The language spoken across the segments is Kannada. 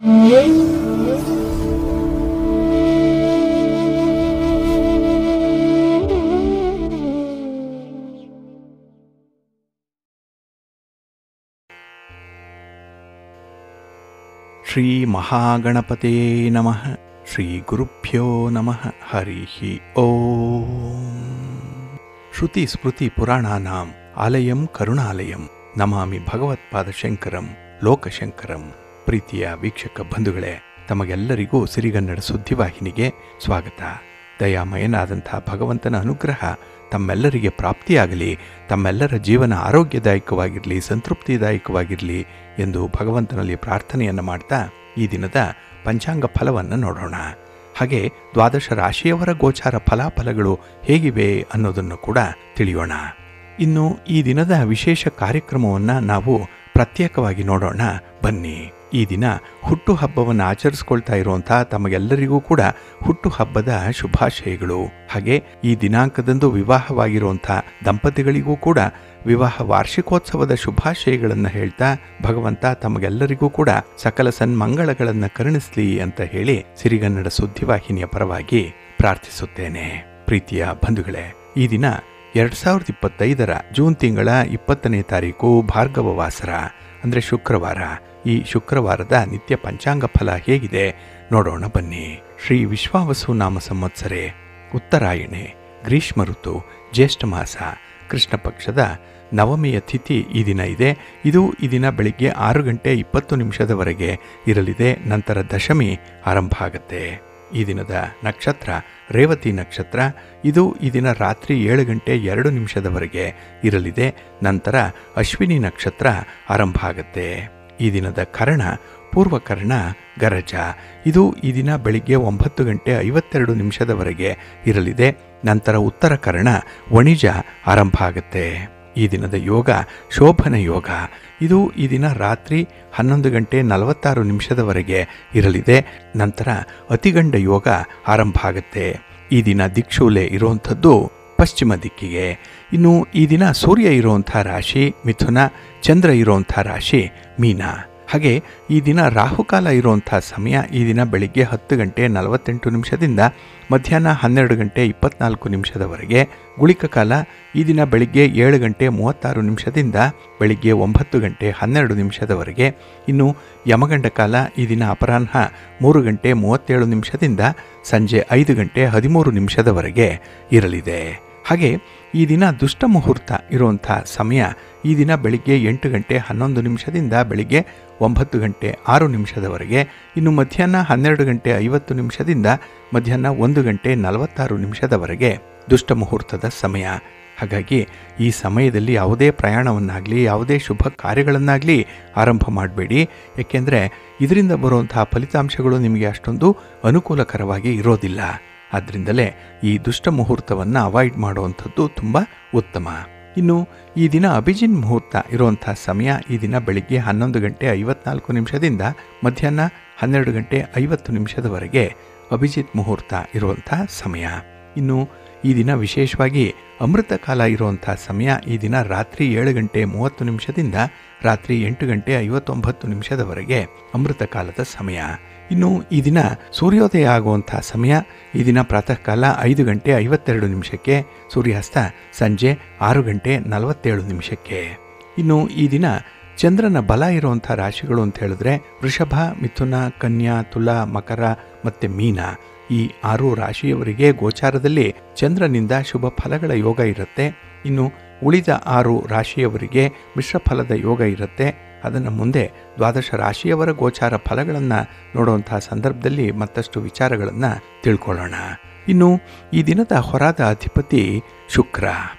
ಶ್ರೀ ಮಹಾಗಣಪತೇ ನಮಃ. ಶ್ರೀ ಗುರುಭ್ಯೋ ನಮಃ. ಹರಿ ಓಂ. ಶ್ರುತಿ ಸ್ಮೃತಿ ಪುರಾಣಾನಾಂ ಆಲಯಂ ಕರುಣಾಲಯಂ ನಮಾಮಿ ಭಗವತ್ಪಾದಶಂಕರಂ ಲೋಕಶಂಕರಂ. ಪ್ರೀತಿಯ ವೀಕ್ಷಕ ಬಂಧುಗಳೇ, ತಮಗೆಲ್ಲರಿಗೂ ಸಿರಿಗನ್ನಡ ಸುದ್ದಿವಾಹಿನಿಗೆ ಸ್ವಾಗತ. ದಯಾಮಯನಾದಂಥ ಭಗವಂತನ ಅನುಗ್ರಹ ತಮ್ಮೆಲ್ಲರಿಗೆ ಪ್ರಾಪ್ತಿಯಾಗಲಿ, ತಮ್ಮೆಲ್ಲರ ಜೀವನ ಆರೋಗ್ಯದಾಯಕವಾಗಿರಲಿ, ಸಂತೃಪ್ತಿದಾಯಕವಾಗಿರಲಿ ಎಂದು ಭಗವಂತನಲ್ಲಿ ಪ್ರಾರ್ಥನೆಯನ್ನು ಮಾಡ್ತಾ ಈ ದಿನದ ಪಂಚಾಂಗ ಫಲವನ್ನು ನೋಡೋಣ. ಹಾಗೆ ದ್ವಾದಶ ರಾಶಿಯವರ ಗೋಚಾರ ಫಲಾಫಲಗಳು ಹೇಗಿವೆ ಅನ್ನೋದನ್ನು ಕೂಡ ತಿಳಿಯೋಣ. ಇನ್ನು ಈ ದಿನದ ವಿಶೇಷ ಕಾರ್ಯಕ್ರಮವನ್ನು ನಾವು ಪ್ರತ್ಯೇಕವಾಗಿ ನೋಡೋಣ ಬನ್ನಿ. ಈ ದಿನ ಹುಟ್ಟುಹಬ್ಬವನ್ನು ಆಚರಿಸ್ಕೊಳ್ತಾ ಇರುವಂಥ ತಮಗೆಲ್ಲರಿಗೂ ಕೂಡ ಹುಟ್ಟುಹಬ್ಬದ ಶುಭಾಶಯಗಳು. ಹಾಗೆ ಈ ದಿನಾಂಕದಂದು ವಿವಾಹವಾಗಿರುವಂಥ ದಂಪತಿಗಳಿಗೂ ಕೂಡ ವಿವಾಹ ವಾರ್ಷಿಕೋತ್ಸವದ ಶುಭಾಶಯಗಳನ್ನು ಹೇಳ್ತಾ ಭಗವಂತ ತಮಗೆಲ್ಲರಿಗೂ ಕೂಡ ಸಕಲ ಸನ್ಮಂಗಳಗಳನ್ನು ಕರುಣಿಸಲಿ ಅಂತ ಹೇಳಿ ಸಿರಿಗನ್ನಡ ಸುದ್ದಿವಾಹಿನಿಯ ಪರವಾಗಿ ಪ್ರಾರ್ಥಿಸುತ್ತೇನೆ. ಪ್ರೀತಿಯ ಬಂಧುಗಳೇ, ಈ ದಿನ 2025 ಜೂನ್ ತಿಂಗಳ 20ನೇ ತಾರೀಕು ಭಾರ್ಗವ ವಾಸರ ಅಂದರೆ ಶುಕ್ರವಾರ. ಈ ಶುಕ್ರವಾರದ ನಿತ್ಯ ಪಂಚಾಂಗ ಫಲ ಹೇಗಿದೆ ನೋಡೋಣ ಬನ್ನಿ. ಶ್ರೀ ವಿಶ್ವಾವಸು ನಾಮ ಸಂವತ್ಸರೆ, ಉತ್ತರಾಯಣೆ, ಗ್ರೀಷ್ಮ ಋತು, ಜ್ಯೇಷ್ಠ ಮಾಸ, ಕೃಷ್ಣ ಪಕ್ಷದ ನವಮಿಯ ತಿಥಿ ಈ ದಿನ ಇದೆ. ಇದು ಈ ದಿನ ಬೆಳಿಗ್ಗೆ 6 ಗಂಟೆ 20 ನಿಮಿಷದವರೆಗೆ ಇರಲಿದೆ. ನಂತರ ದಶಮಿ ಆರಂಭ ಆಗುತ್ತೆ. ಈ ದಿನದ ನಕ್ಷತ್ರ ರೇವತಿ ನಕ್ಷತ್ರ. ಇದು ಈ ದಿನ ರಾತ್ರಿ 7 ಗಂಟೆ 2 ನಿಮಿಷದವರೆಗೆ ಇರಲಿದೆ. ನಂತರ ಅಶ್ವಿನಿ ನಕ್ಷತ್ರ ಆರಂಭ ಆಗುತ್ತೆ. ಈ ದಿನದ ಕರ್ಣ ಪೂರ್ವಕರ್ಣ ಗರಜ. ಇದು ಈ ದಿನ ಬೆಳಿಗ್ಗೆ 9 ಗಂಟೆ 52 ನಿಮಿಷದವರೆಗೆ ಇರಲಿದೆ. ನಂತರ ಉತ್ತರ ಕರ್ಣ ವಣಿಜ ಆರಂಭ ಆಗುತ್ತೆ. ಈ ದಿನದ ಯೋಗ ಶೋಭನ ಯೋಗ. ಇದು ಈ ದಿನ ರಾತ್ರಿ 11 ಗಂಟೆ 46 ನಿಮಿಷದವರೆಗೆ ಇರಲಿದೆ. ನಂತರ ಅತಿಗಂಡ ಯೋಗ ಆರಂಭ ಆಗುತ್ತೆ. ಈ ದಿನ ದಿಕ್ಷೂಲೆ ಇರುವಂಥದ್ದು ಪಶ್ಚಿಮ ದಿಕ್ಕಿಗೆ. ಇನ್ನು ಈ ದಿನ ಸೂರ್ಯ ಇರುವಂಥ ರಾಶಿ ಮಿಥುನ, ಚಂದ್ರ ಇರುವಂಥ ರಾಶಿ ಮೀನ. ಹಾಗೆ ಈ ದಿನ ರಾಹುಕಾಲ ಇರುವಂಥ ಸಮಯ ಈ ದಿನ ಬೆಳಿಗ್ಗೆ 10 ಗಂಟೆ 48 ನಿಮಿಷದಿಂದ ಮಧ್ಯಾಹ್ನ 12 ಗಂಟೆ 24 ನಿಮಿಷದವರೆಗೆ. ಗುಳಿಕ ಕಾಲ ಈ ದಿನ ಬೆಳಿಗ್ಗೆ 7 ಗಂಟೆ 36 ನಿಮಿಷದಿಂದ ಬೆಳಿಗ್ಗೆ 9 ಗಂಟೆ 12 ನಿಮಿಷದವರೆಗೆ. ಇನ್ನು ಯಮಗಂಡ ಕಾಲ ಈ ದಿನ ಅಪರಾಹ್ನ 3 ಗಂಟೆ 37 ನಿಮಿಷದಿಂದ ಸಂಜೆ 5 ಗಂಟೆ 13 ನಿಮಿಷದವರೆಗೆ ಇರಲಿದೆ. ಹಾಗೆ ಈ ದಿನ ದುಷ್ಟ ಮುಹೂರ್ತ ಇರುವಂಥ ಸಮಯ ಈ ದಿನ ಬೆಳಿಗ್ಗೆ 8 ಗಂಟೆ 11 ನಿಮಿಷದಿಂದ ಬೆಳಿಗ್ಗೆ 9 ಗಂಟೆ 6 ನಿಮಿಷದವರೆಗೆ. ಇನ್ನು ಮಧ್ಯಾಹ್ನ 12 ಗಂಟೆ 50 ನಿಮಿಷದಿಂದ ಮಧ್ಯಾಹ್ನ 1 ಗಂಟೆ 46 ನಿಮಿಷದವರೆಗೆ ದುಷ್ಟ ಮುಹೂರ್ತದ ಸಮಯ. ಹಾಗಾಗಿ ಈ ಸಮಯದಲ್ಲಿ ಯಾವುದೇ ಪ್ರಯಾಣವನ್ನಾಗಲಿ ಯಾವುದೇ ಶುಭ ಕಾರ್ಯಗಳನ್ನಾಗಲಿ ಆರಂಭ ಮಾಡಬೇಡಿ. ಏಕೆಂದರೆ ಇದರಿಂದ ಬರುವಂತಹ ಫಲಿತಾಂಶಗಳು ನಿಮಗೆ ಅಷ್ಟೊಂದು ಅನುಕೂಲಕರವಾಗಿ ಇರೋದಿಲ್ಲ. ಆದ್ದರಿಂದಲೇ ಈ ದುಷ್ಟ ಮುಹೂರ್ತವನ್ನು ಅವಾಯ್ಡ್ ಮಾಡುವಂಥದ್ದು ತುಂಬ ಉತ್ತಮ. ಇನ್ನು ಈ ದಿನ ಅಭಿಜಿನ್ ಮುಹೂರ್ತ ಇರುವಂಥ ಸಮಯ ಈ ದಿನ ಬೆಳಿಗ್ಗೆ 11 ಗಂಟೆ 54 ನಿಮಿಷದಿಂದ ಮಧ್ಯಾಹ್ನ 12 ಗಂಟೆ 50 ನಿಮಿಷದವರೆಗೆ ಅಭಿಜಿತ್ ಮುಹೂರ್ತ ಇರುವಂಥ ಸಮಯ. ಇನ್ನು ಈ ದಿನ ವಿಶೇಷವಾಗಿ ಅಮೃತ ಕಾಲ ಇರುವಂಥ ಸಮಯ ಈ ದಿನ ರಾತ್ರಿ 7 ಗಂಟೆ 30 ನಿಮಿಷದಿಂದ ರಾತ್ರಿ 8 ಗಂಟೆ 59 ನಿಮಿಷದವರೆಗೆ ಅಮೃತ ಕಾಲದ ಸಮಯ. ಇನ್ನು ಈ ದಿನ ಸೂರ್ಯೋದಯ ಆಗುವಂಥ ಸಮಯ ಈ ದಿನ ಪ್ರಾತಃ ಕಾಲ 5 ಗಂಟೆ 52 ನಿಮಿಷಕ್ಕೆ, ಸೂರ್ಯಾಸ್ತ ಸಂಜೆ 6 ಗಂಟೆ 47 ನಿಮಿಷಕ್ಕೆ. ಇನ್ನು ಈ ದಿನ ಚಂದ್ರನ ಬಲ ಇರುವಂಥ ರಾಶಿಗಳು ಅಂತ ಹೇಳಿದ್ರೆ ವೃಷಭ, ಮಿಥುನ, ಕನ್ಯಾ, ತುಲಾ, ಮಕರ ಮತ್ತು ಮೀನ. ಈ 6 ರಾಶಿಯವರಿಗೆ ಗೋಚಾರದಲ್ಲಿ ಚಂದ್ರನಿಂದ ಶುಭ ಫಲಗಳ ಯೋಗ ಇರುತ್ತೆ. ಇನ್ನು ಉಳಿದ 6 ರಾಶಿಯವರಿಗೆ ಮಿಶ್ರ ಫಲದ ಯೋಗ ಇರುತ್ತೆ. ಅದನ್ನು ಮುಂದೆ ದ್ವಾದಶ ರಾಶಿಯವರ ಗೋಚಾರ ಫಲಗಳನ್ನು ನೋಡುವಂತಹ ಸಂದರ್ಭದಲ್ಲಿ ಮತ್ತಷ್ಟು ವಿಚಾರಗಳನ್ನು ತಿಳ್ಕೊಳ್ಳೋಣ. ಇನ್ನು ಈ ದಿನದ ಹೊರಾದ ಅಧಿಪತಿ ಶುಕ್ರ.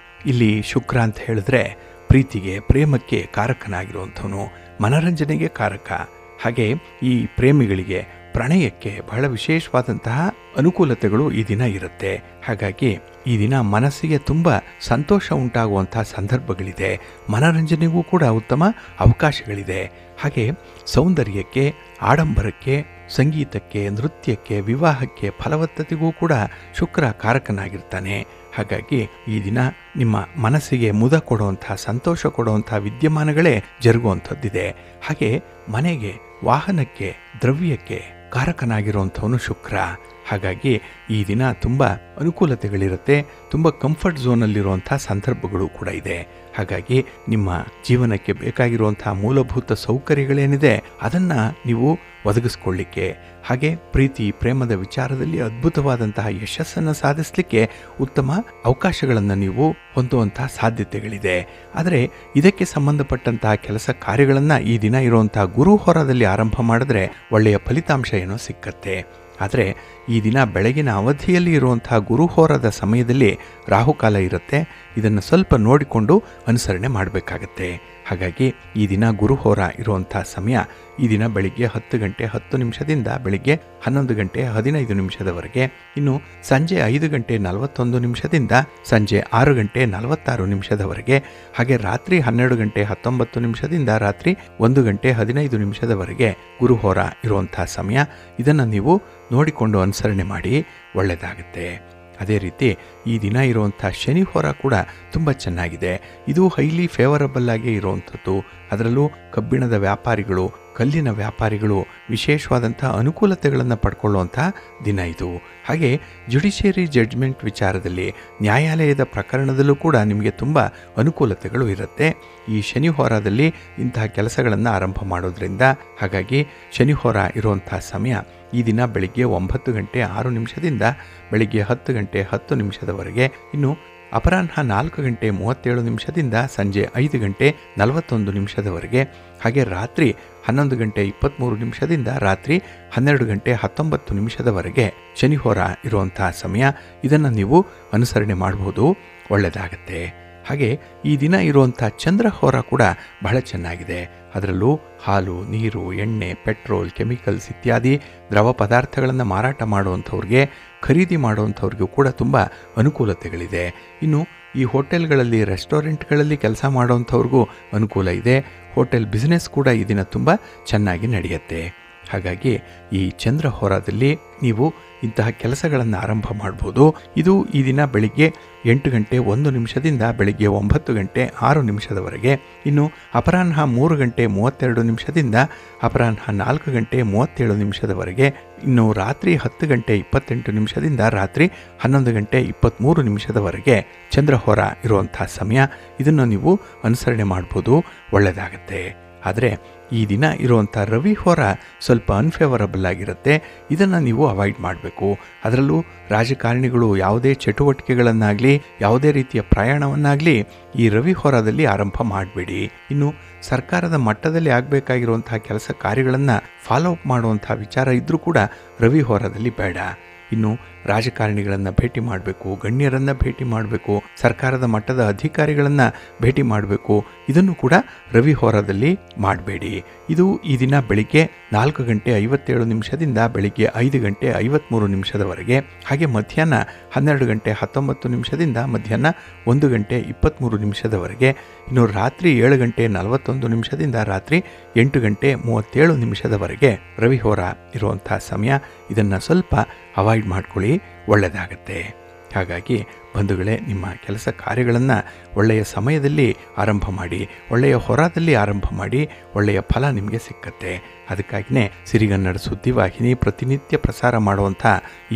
ಇಲ್ಲಿ ಶುಕ್ರ ಅಂತ ಹೇಳಿದ್ರೆ ಪ್ರೀತಿಗೆ ಪ್ರೇಮಕ್ಕೆ ಕಾರಕನಾಗಿರುವಂಥವನು, ಮನರಂಜನೆಗೆ ಕಾರಕ. ಹಾಗೆ ಈ ಪ್ರೇಮಿಗಳಿಗೆ ಪ್ರಣಯಕ್ಕೆ ಬಹಳ ವಿಶೇಷವಾದಂತಹ ಅನುಕೂಲತೆಗಳು ಈ ದಿನ ಇರುತ್ತೆ. ಹಾಗಾಗಿ ಈ ದಿನ ಮನಸ್ಸಿಗೆ ತುಂಬ ಸಂತೋಷ ಉಂಟಾಗುವಂತಹ ಸಂದರ್ಭಗಳಿದೆ. ಮನರಂಜನೆಗೂ ಕೂಡ ಉತ್ತಮ ಅವಕಾಶಗಳಿದೆ. ಹಾಗೆ ಸೌಂದರ್ಯಕ್ಕೆ, ಆಡಂಬರಕ್ಕೆ, ಸಂಗೀತಕ್ಕೆ, ನೃತ್ಯಕ್ಕೆ, ವಿವಾಹಕ್ಕೆ, ಫಲವತ್ತತೆಗೂ ಕೂಡ ಶುಕ್ರ ಕಾರಕನಾಗಿರ್ತಾನೆ. ಹಾಗಾಗಿ ಈ ದಿನ ನಿಮ್ಮ ಮನಸ್ಸಿಗೆ ಮುದ ಕೊಡುವಂಥ, ಸಂತೋಷ ಕೊಡುವಂಥ ವಿದ್ಯಮಾನಗಳೇ ಜರುಗುವಂಥದ್ದಿದೆ. ಹಾಗೆ ಮನೆಗೆ ವಾಹನಕ್ಕೆ, ದ್ರವ್ಯಕ್ಕೆ ಕಾರಕನಾಗಿರುವಂಥವನು ಶುಕ್ರ. ಹಾಗಾಗಿ ಈ ದಿನ ತುಂಬ ಅನುಕೂಲತೆಗಳಿರುತ್ತೆ, ತುಂಬ ಕಂಫರ್ಟ್ ಝೋನಲ್ಲಿರುವಂಥ ಸಂದರ್ಭಗಳು ಕೂಡ ಇದೆ. ಹಾಗಾಗಿ ನಿಮ್ಮ ಜೀವನಕ್ಕೆ ಬೇಕಾಗಿರುವಂಥ ಮೂಲಭೂತ ಸೌಕರ್ಯಗಳೇನಿದೆ ಅದನ್ನು ನೀವು ಒದಗಿಸ್ಕೊಳ್ಳಿಕ್ಕೆ, ಹಾಗೆ ಪ್ರೀತಿ ಪ್ರೇಮದ ವಿಚಾರದಲ್ಲಿ ಅದ್ಭುತವಾದಂತಹ ಯಶಸ್ಸನ್ನು ಸಾಧಿಸಲಿಕ್ಕೆ ಉತ್ತಮ ಅವಕಾಶಗಳನ್ನು ನೀವು ಹೊಂದುವಂತಹ ಸಾಧ್ಯತೆಗಳಿದೆ. ಆದರೆ ಇದಕ್ಕೆ ಸಂಬಂಧಪಟ್ಟಂತಹ ಕೆಲಸ ಕಾರ್ಯಗಳನ್ನು ಈ ದಿನ ಇರುವಂತಹ ಗುರು ಹೋರಾದಲ್ಲಿ ಆರಂಭ ಮಾಡಿದ್ರೆ ಒಳ್ಳೆಯ ಫಲಿತಾಂಶ ಏನೋ ಸಿಕ್ಕತ್ತೆ. ಆದರೆ ಈ ದಿನ ಬೆಳಗಿನ ಅವಧಿಯಲ್ಲಿ ಇರುವಂತಹ ಗುರುಹೋರದ ಸಮಯದಲ್ಲಿ ರಾಹುಕಾಲ ಇರುತ್ತೆ. ಇದನ್ನು ಸ್ವಲ್ಪ ನೋಡಿಕೊಂಡು ಅನುಸರಣೆ ಮಾಡಬೇಕಾಗತ್ತೆ. ಹಾಗಾಗಿ ಈ ದಿನ ಗುರುಹೋರ ಇರುವಂಥ ಸಮಯ ಈ ದಿನ ಬೆಳಿಗ್ಗೆ 10 ಗಂಟೆ 10 ನಿಮಿಷದಿಂದ ಬೆಳಿಗ್ಗೆ 11 ಗಂಟೆ 15 ನಿಮಿಷದವರೆಗೆ, ಇನ್ನು ಸಂಜೆ 5 ಗಂಟೆ 41 ನಿಮಿಷದಿಂದ ಸಂಜೆ 6 ಗಂಟೆ 46 ನಿಮಿಷದವರೆಗೆ, ಹಾಗೆ ರಾತ್ರಿ 12 ಗಂಟೆ 19 ನಿಮಿಷದಿಂದ ರಾತ್ರಿ 1 ಗಂಟೆ 15 ನಿಮಿಷದವರೆಗೆ ಗುರುಹೋರ ಇರುವಂಥ ಸಮಯ. ಇದನ್ನು ನೀವು ನೋಡಿಕೊಂಡು ಅನುಸರಣೆ ಮಾಡಿ ಒಳ್ಳೆಯದಾಗುತ್ತೆ. ಅದೇ ರೀತಿ ಈ ದಿನ ಇರುವಂಥ ಶನಿ ಹೋರ ಕೂಡ ತುಂಬ ಚೆನ್ನಾಗಿದೆ. ಇದು ಹೈಲಿ ಫೇವರಬಲ್ ಆಗಿ ಇರುವಂಥದ್ದು. ಅದರಲ್ಲೂ ಕಬ್ಬಿಣದ ವ್ಯಾಪಾರಿಗಳು, ಕಲ್ಲಿನ ವ್ಯಾಪಾರಿಗಳು ವಿಶೇಷವಾದಂಥ ಅನುಕೂಲತೆಗಳನ್ನು ಪಡ್ಕೊಳ್ಳುವಂಥ ದಿನ ಇದು. ಹಾಗೆ ಜುಡಿಷಿಯರಿ ಜಡ್ಜ್ಮೆಂಟ್ ವಿಚಾರದಲ್ಲಿ, ನ್ಯಾಯಾಲಯದ ಪ್ರಕರಣದಲ್ಲೂ ಕೂಡ ನಿಮಗೆ ತುಂಬ ಅನುಕೂಲತೆಗಳು ಇರುತ್ತೆ ಈ ಶನಿ ಹೋರಾದಲ್ಲಿ ಇಂತಹ ಕೆಲಸಗಳನ್ನು ಆರಂಭ ಮಾಡೋದ್ರಿಂದ. ಹಾಗಾಗಿ ಶನಿ ಹೋರ ಇರುವಂಥ ಸಮಯ ಈ ದಿನ ಬೆಳಿಗ್ಗೆ 9 ಗಂಟೆ 6 ನಿಮಿಷದಿಂದ ಬೆಳಿಗ್ಗೆ 10 ಗಂಟೆ 10 ನಿಮಿಷದವರೆಗೆ, ಇನ್ನು ಅಪರಾಹ್ನ 4 ಗಂಟೆ 37 ನಿಮಿಷದಿಂದ ಸಂಜೆ 5 ಗಂಟೆ 41 ನಿಮಿಷದವರೆಗೆ, ಹಾಗೆ ರಾತ್ರಿ 11 ಗಂಟೆ 23 ನಿಮಿಷದಿಂದ ರಾತ್ರಿ 12 ಗಂಟೆ 19 ನಿಮಿಷದವರೆಗೆ ಶನಿ ಹೋರ ಇರುವಂತಹ ಸಮಯ. ಇದನ್ನು ನೀವು ಅನುಸರಣೆ ಮಾಡಬಹುದು, ಒಳ್ಳೆಯದಾಗತ್ತೆ. ಹಾಗೆ ಈ ದಿನ ಇರುವಂಥ ಚಂದ್ರ ಹೋರ ಕೂಡ ಬಹಳ ಚೆನ್ನಾಗಿದೆ. ಅದರಲ್ಲೂ ಹಾಲು, ನೀರು, ಎಣ್ಣೆ, ಪೆಟ್ರೋಲ್, ಕೆಮಿಕಲ್ಸ್ ಇತ್ಯಾದಿ ದ್ರವ ಪದಾರ್ಥಗಳನ್ನು ಮಾರಾಟ ಮಾಡುವಂಥವ್ರಿಗೆ, ಖರೀದಿ ಮಾಡುವಂಥವ್ರಿಗೂ ಕೂಡ ತುಂಬ ಅನುಕೂಲತೆಗಳಿದೆ. ಇನ್ನು ಈ ಹೋಟೆಲ್ಗಳಲ್ಲಿ, ರೆಸ್ಟೋರೆಂಟ್ಗಳಲ್ಲಿ ಕೆಲಸ ಮಾಡುವಂಥವ್ರಿಗೂ ಅನುಕೂಲ ಇದೆ. ಹೋಟೆಲ್ ಬಿಸ್ನೆಸ್ ಕೂಡ ಈ ದಿನ ತುಂಬ ಚೆನ್ನಾಗಿ ನಡೆಯುತ್ತೆ. ಹಾಗಾಗಿ ಈ ಚಂದ್ರ ಹೋರಾದಲ್ಲಿ ನೀವು ಇಂತಹ ಕೆಲಸಗಳನ್ನು ಆರಂಭ ಮಾಡ್ಬೋದು. ಇದು ಈ ದಿನ ಬೆಳಿಗ್ಗೆ 8 ಗಂಟೆ 1 ನಿಮಿಷದಿಂದ ಬೆಳಿಗ್ಗೆ 9 ಗಂಟೆ 6 ನಿಮಿಷದವರೆಗೆ, ಇನ್ನು ಅಪರಾಹ್ನ 3 ಗಂಟೆ 32 ನಿಮಿಷದಿಂದ ಅಪರಾಹ್ನ 4 ಗಂಟೆ 37 ನಿಮಿಷದವರೆಗೆ, ಇನ್ನು ರಾತ್ರಿ 10 ಗಂಟೆ 28 ನಿಮಿಷದಿಂದ ರಾತ್ರಿ 11 ಗಂಟೆ 23 ನಿಮಿಷದವರೆಗೆ ಚಂದ್ರಹೋರ ಇರುವಂಥ ಸಮಯ. ಇದನ್ನು ನೀವು ಅನುಸರಣೆ ಮಾಡ್ಬೋದು, ಒಳ್ಳೆಯದಾಗತ್ತೆ. ಆದರೆ ಈ ದಿನ ಇರುವಂಥ ರವಿ ಹೋರ ಸ್ವಲ್ಪ ಅನ್ಫೇವರಬಲ್ ಆಗಿರುತ್ತೆ. ಇದನ್ನು ನೀವು ಅವಾಯ್ಡ್ ಮಾಡಬೇಕು. ಅದರಲ್ಲೂ ರಾಜಕಾರಣಿಗಳು ಯಾವುದೇ ಚಟುವಟಿಕೆಗಳನ್ನಾಗಲಿ, ಯಾವುದೇ ರೀತಿಯ ಪ್ರಯಾಣವನ್ನಾಗಲಿ ಈ ರವಿ ಹೋರಾದಲ್ಲಿ ಆರಂಭ ಮಾಡಬೇಡಿ. ಇನ್ನು ಸರ್ಕಾರದ ಮಟ್ಟದಲ್ಲಿ ಆಗಬೇಕಾಗಿರುವಂತಹ ಕೆಲಸ ಕಾರ್ಯಗಳನ್ನು ಫಾಲೋ ಅಪ್ ಮಾಡುವಂಥ ವಿಚಾರ ಇದ್ದರೂ ಕೂಡ ರವಿ ಹೋರಾದಲ್ಲಿ ಬೇಡ. ಇನ್ನು ರಾಜಕಾರಣಿಗಳನ್ನು ಭೇಟಿ ಮಾಡಬೇಕು, ಗಣ್ಯರನ್ನು ಭೇಟಿ ಮಾಡಬೇಕು, ಸರ್ಕಾರದ ಮಟ್ಟದ ಅಧಿಕಾರಿಗಳನ್ನು ಭೇಟಿ ಮಾಡಬೇಕು. ಇದನ್ನು ಕೂಡ ರವಿ ಹೋರಾದಲ್ಲಿ ಮಾಡಬೇಡಿ. ಇದು ಈ ದಿನ ಬೆಳಿಗ್ಗೆ 4 ಗಂಟೆ 57 ನಿಮಿಷದಿಂದ ಬೆಳಿಗ್ಗೆ 5 ಗಂಟೆ 53 ನಿಮಿಷದವರೆಗೆ, ಹಾಗೆ ಮಧ್ಯಾಹ್ನ 12 ಗಂಟೆ 19 ನಿಮಿಷದಿಂದ ಮಧ್ಯಾಹ್ನ 1 ಗಂಟೆ 23 ನಿಮಿಷದವರೆಗೆ, ಇನ್ನು ರಾತ್ರಿ 7 ಗಂಟೆ 41 ನಿಮಿಷದಿಂದ ರಾತ್ರಿ 8 ಗಂಟೆ 37 ನಿಮಿಷದವರೆಗೆ ರವಿ ಹೋರ ಇರುವಂಥ ಸಮಯ. ಇದನ್ನು ಸ್ವಲ್ಪ ಅವಾಯ್ಡ್ ಮಾಡ್ಕೊಳ್ಳಿ, ಒಳ್ಳೆಯದಾಗತ್ತೆ. ಹಾಗಾಗಿ ಬಂಧುಗಳೇ, ನಿಮ್ಮ ಕೆಲಸ ಕಾರ್ಯಗಳನ್ನು ಒಳ್ಳೆಯ ಸಮಯದಲ್ಲಿ ಆರಂಭ ಮಾಡಿ, ಒಳ್ಳೆಯ ಹೊರದಲ್ಲಿ ಆರಂಭ ಮಾಡಿ, ಒಳ್ಳೆಯ ಫಲ ನಿಮಗೆ ಸಿಕ್ಕತ್ತೆ. ಅದಕ್ಕಾಗಿಯೇ ಸಿರಿಗನ್ನಡ ಸುದ್ದಿವಾಹಿನಿ ಪ್ರತಿನಿತ್ಯ ಪ್ರಸಾರ ಮಾಡುವಂಥ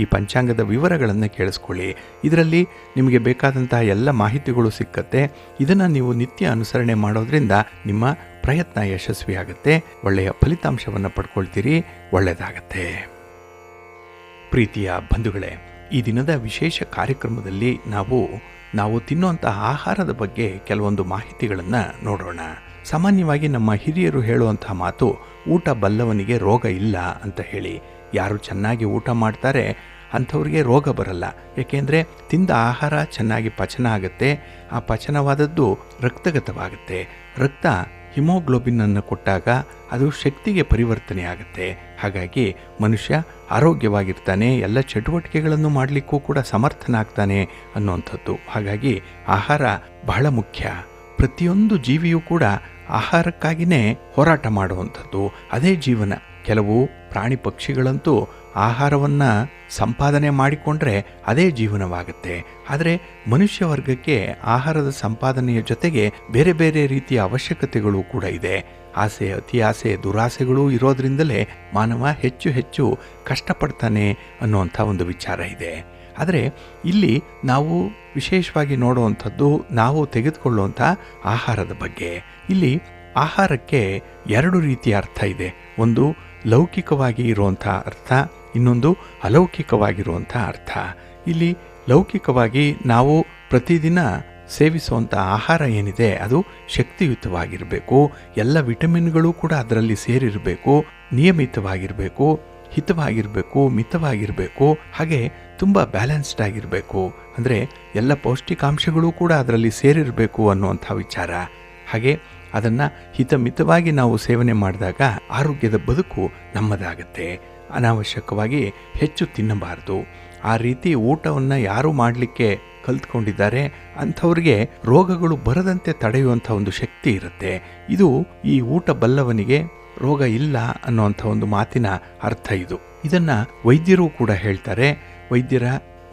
ಈ ಪಂಚಾಂಗದ ವಿವರಗಳನ್ನು ಕೇಳಿಸ್ಕೊಳ್ಳಿ. ಇದರಲ್ಲಿ ನಿಮಗೆ ಬೇಕಾದಂತಹ ಎಲ್ಲ ಮಾಹಿತಿಗಳು ಸಿಕ್ಕತ್ತೆ. ಇದನ್ನು ನೀವು ನಿತ್ಯ ಅನುಸರಣೆ ಮಾಡೋದ್ರಿಂದ ನಿಮ್ಮ ಪ್ರಯತ್ನ ಯಶಸ್ವಿಯಾಗುತ್ತೆ, ಒಳ್ಳೆಯ ಫಲಿತಾಂಶವನ್ನು ಪಡ್ಕೊಳ್ತೀರಿ, ಒಳ್ಳೆಯದಾಗತ್ತೆ. ಪ್ರೀತಿಯ ಬಂಧುಗಳೇ, ಈ ದಿನದ ವಿಶೇಷ ಕಾರ್ಯಕ್ರಮದಲ್ಲಿ ನಾವು ತಿನ್ನುವಂಥ ಆಹಾರದ ಬಗ್ಗೆ ಕೆಲವೊಂದು ಮಾಹಿತಿಗಳನ್ನು ನೋಡೋಣ. ಸಾಮಾನ್ಯವಾಗಿ ನಮ್ಮ ಹಿರಿಯರು ಹೇಳುವಂಥ ಮಾತು, ಊಟ ಬಲ್ಲವನಿಗೆ ರೋಗ ಇಲ್ಲ ಅಂತ ಹೇಳಿ. ಯಾರು ಚೆನ್ನಾಗಿ ಊಟ ಮಾಡ್ತಾರೆ ಅಂಥವ್ರಿಗೆ ರೋಗ ಬರಲ್ಲ. ಏಕೆಂದರೆ ತಿಂದ ಆಹಾರ ಚೆನ್ನಾಗಿ ಪಚನ ಆಗುತ್ತೆ. ಆ ಪಚನವಾದದ್ದು ರಕ್ತಗತವಾಗುತ್ತೆ. ರಕ್ತ ಹಿಮೋಗ್ಲೋಬಿನನ್ನು ಕೊಟ್ಟಾಗ ಅದು ಶಕ್ತಿಗೆ ಪರಿವರ್ತನೆ ಆಗುತ್ತೆ. ಹಾಗಾಗಿ ಮನುಷ್ಯ ಆರೋಗ್ಯವಾಗಿರ್ತಾನೆ, ಎಲ್ಲ ಚಟುವಟಿಕೆಗಳನ್ನು ಮಾಡಲಿಕ್ಕೂ ಕೂಡ ಸಮರ್ಥನಾಗ್ತಾನೆ ಅನ್ನುವಂಥದ್ದು. ಹಾಗಾಗಿ ಆಹಾರ ಬಹಳ ಮುಖ್ಯ. ಪ್ರತಿಯೊಂದು ಜೀವಿಯೂ ಕೂಡ ಆಹಾರಕ್ಕಾಗಿಯೇ ಹೋರಾಟ ಮಾಡುವಂಥದ್ದು, ಅದೇ ಜೀವನ. ಕೆಲವು ಪ್ರಾಣಿ ಪಕ್ಷಿಗಳಂತೂ ಆಹಾರವನ್ನು ಸಂಪಾದನೆ ಮಾಡಿಕೊಂಡ್ರೆ ಅದೇ ಜೀವನವಾಗುತ್ತೆ. ಆದರೆ ಮನುಷ್ಯ ವರ್ಗಕ್ಕೆ ಆಹಾರದ ಸಂಪಾದನೆಯ ಜೊತೆಗೆ ಬೇರೆ ಬೇರೆ ರೀತಿಯ ಅವಶ್ಯಕತೆಗಳು ಕೂಡ ಇದೆ. ಆಸೆ, ಅತಿ ಆಸೆ, ದುರಾಸೆಗಳೂ ಇರೋದ್ರಿಂದಲೇ ಮಾನವ ಹೆಚ್ಚು ಹೆಚ್ಚು ಕಷ್ಟಪಡ್ತಾನೆ ಅನ್ನುವಂಥ ಒಂದು ವಿಚಾರ ಇದೆ. ಆದರೆ ಇಲ್ಲಿ ನಾವು ವಿಶೇಷವಾಗಿ ನೋಡುವಂಥದ್ದು ನಾವು ತೆಗೆದುಕೊಳ್ಳುವಂಥ ಆಹಾರದ ಬಗ್ಗೆ. ಇಲ್ಲಿ ಆಹಾರಕ್ಕೆ 2 ರೀತಿಯ ಅರ್ಥ ಇದೆ. ಒಂದು ಲೌಕಿಕವಾಗಿ ಇರುವಂಥ ಅರ್ಥ, ಇನ್ನೊಂದು ಅಲೌಕಿಕವಾಗಿರುವಂಥ ಅರ್ಥ. ಇಲ್ಲಿ ಲೌಕಿಕವಾಗಿ ನಾವು ಪ್ರತಿದಿನ ಸೇವಿಸುವಂಥ ಆಹಾರ ಏನಿದೆ ಅದು ಶಕ್ತಿಯುತವಾಗಿರಬೇಕು, ಎಲ್ಲ ವಿಟಮಿನ್ಗಳು ಕೂಡ ಅದರಲ್ಲಿ ಸೇರಿರಬೇಕು, ನಿಯಮಿತವಾಗಿರಬೇಕು, ಹಿತವಾಗಿರಬೇಕು, ಮಿತವಾಗಿರಬೇಕು, ಹಾಗೆ ತುಂಬ ಬ್ಯಾಲೆನ್ಸ್ಡ್ ಆಗಿರಬೇಕು. ಅಂದರೆ ಎಲ್ಲ ಪೌಷ್ಟಿಕಾಂಶಗಳು ಕೂಡ ಅದರಲ್ಲಿ ಸೇರಿರಬೇಕು ಅನ್ನುವಂಥ ವಿಚಾರ. ಹಾಗೆ ಅದನ್ನು ಹಿತಮಿತವಾಗಿ ನಾವು ಸೇವನೆ ಮಾಡಿದಾಗ ಆರೋಗ್ಯದ ಬದುಕು ನಮ್ಮದಾಗತ್ತೆ. ಅನಾವಶ್ಯಕವಾಗಿ ಹೆಚ್ಚು ತಿನ್ನಬಾರದು. ಆ ರೀತಿ ಊಟವನ್ನು ಯಾರು ಮಾಡಲಿಕ್ಕೆ ಕಲ್ತ್ಕೊಂಡಿದ್ದಾರೆ ಅಂಥವ್ರಿಗೆ ರೋಗಗಳು ಬರದಂತೆ ತಡೆಯುವಂಥ ಒಂದು ಶಕ್ತಿ ಇರುತ್ತೆ. ಇದು ಈ ಊಟ ಬಲ್ಲವನಿಗೆ ರೋಗ ಇಲ್ಲ ಅನ್ನುವಂಥ ಒಂದು ಮಾತಿನ ಅರ್ಥ ಇದು. ಇದನ್ನು ವೈದ್ಯರು ಕೂಡ ಹೇಳ್ತಾರೆ, ವೈದ್ಯರ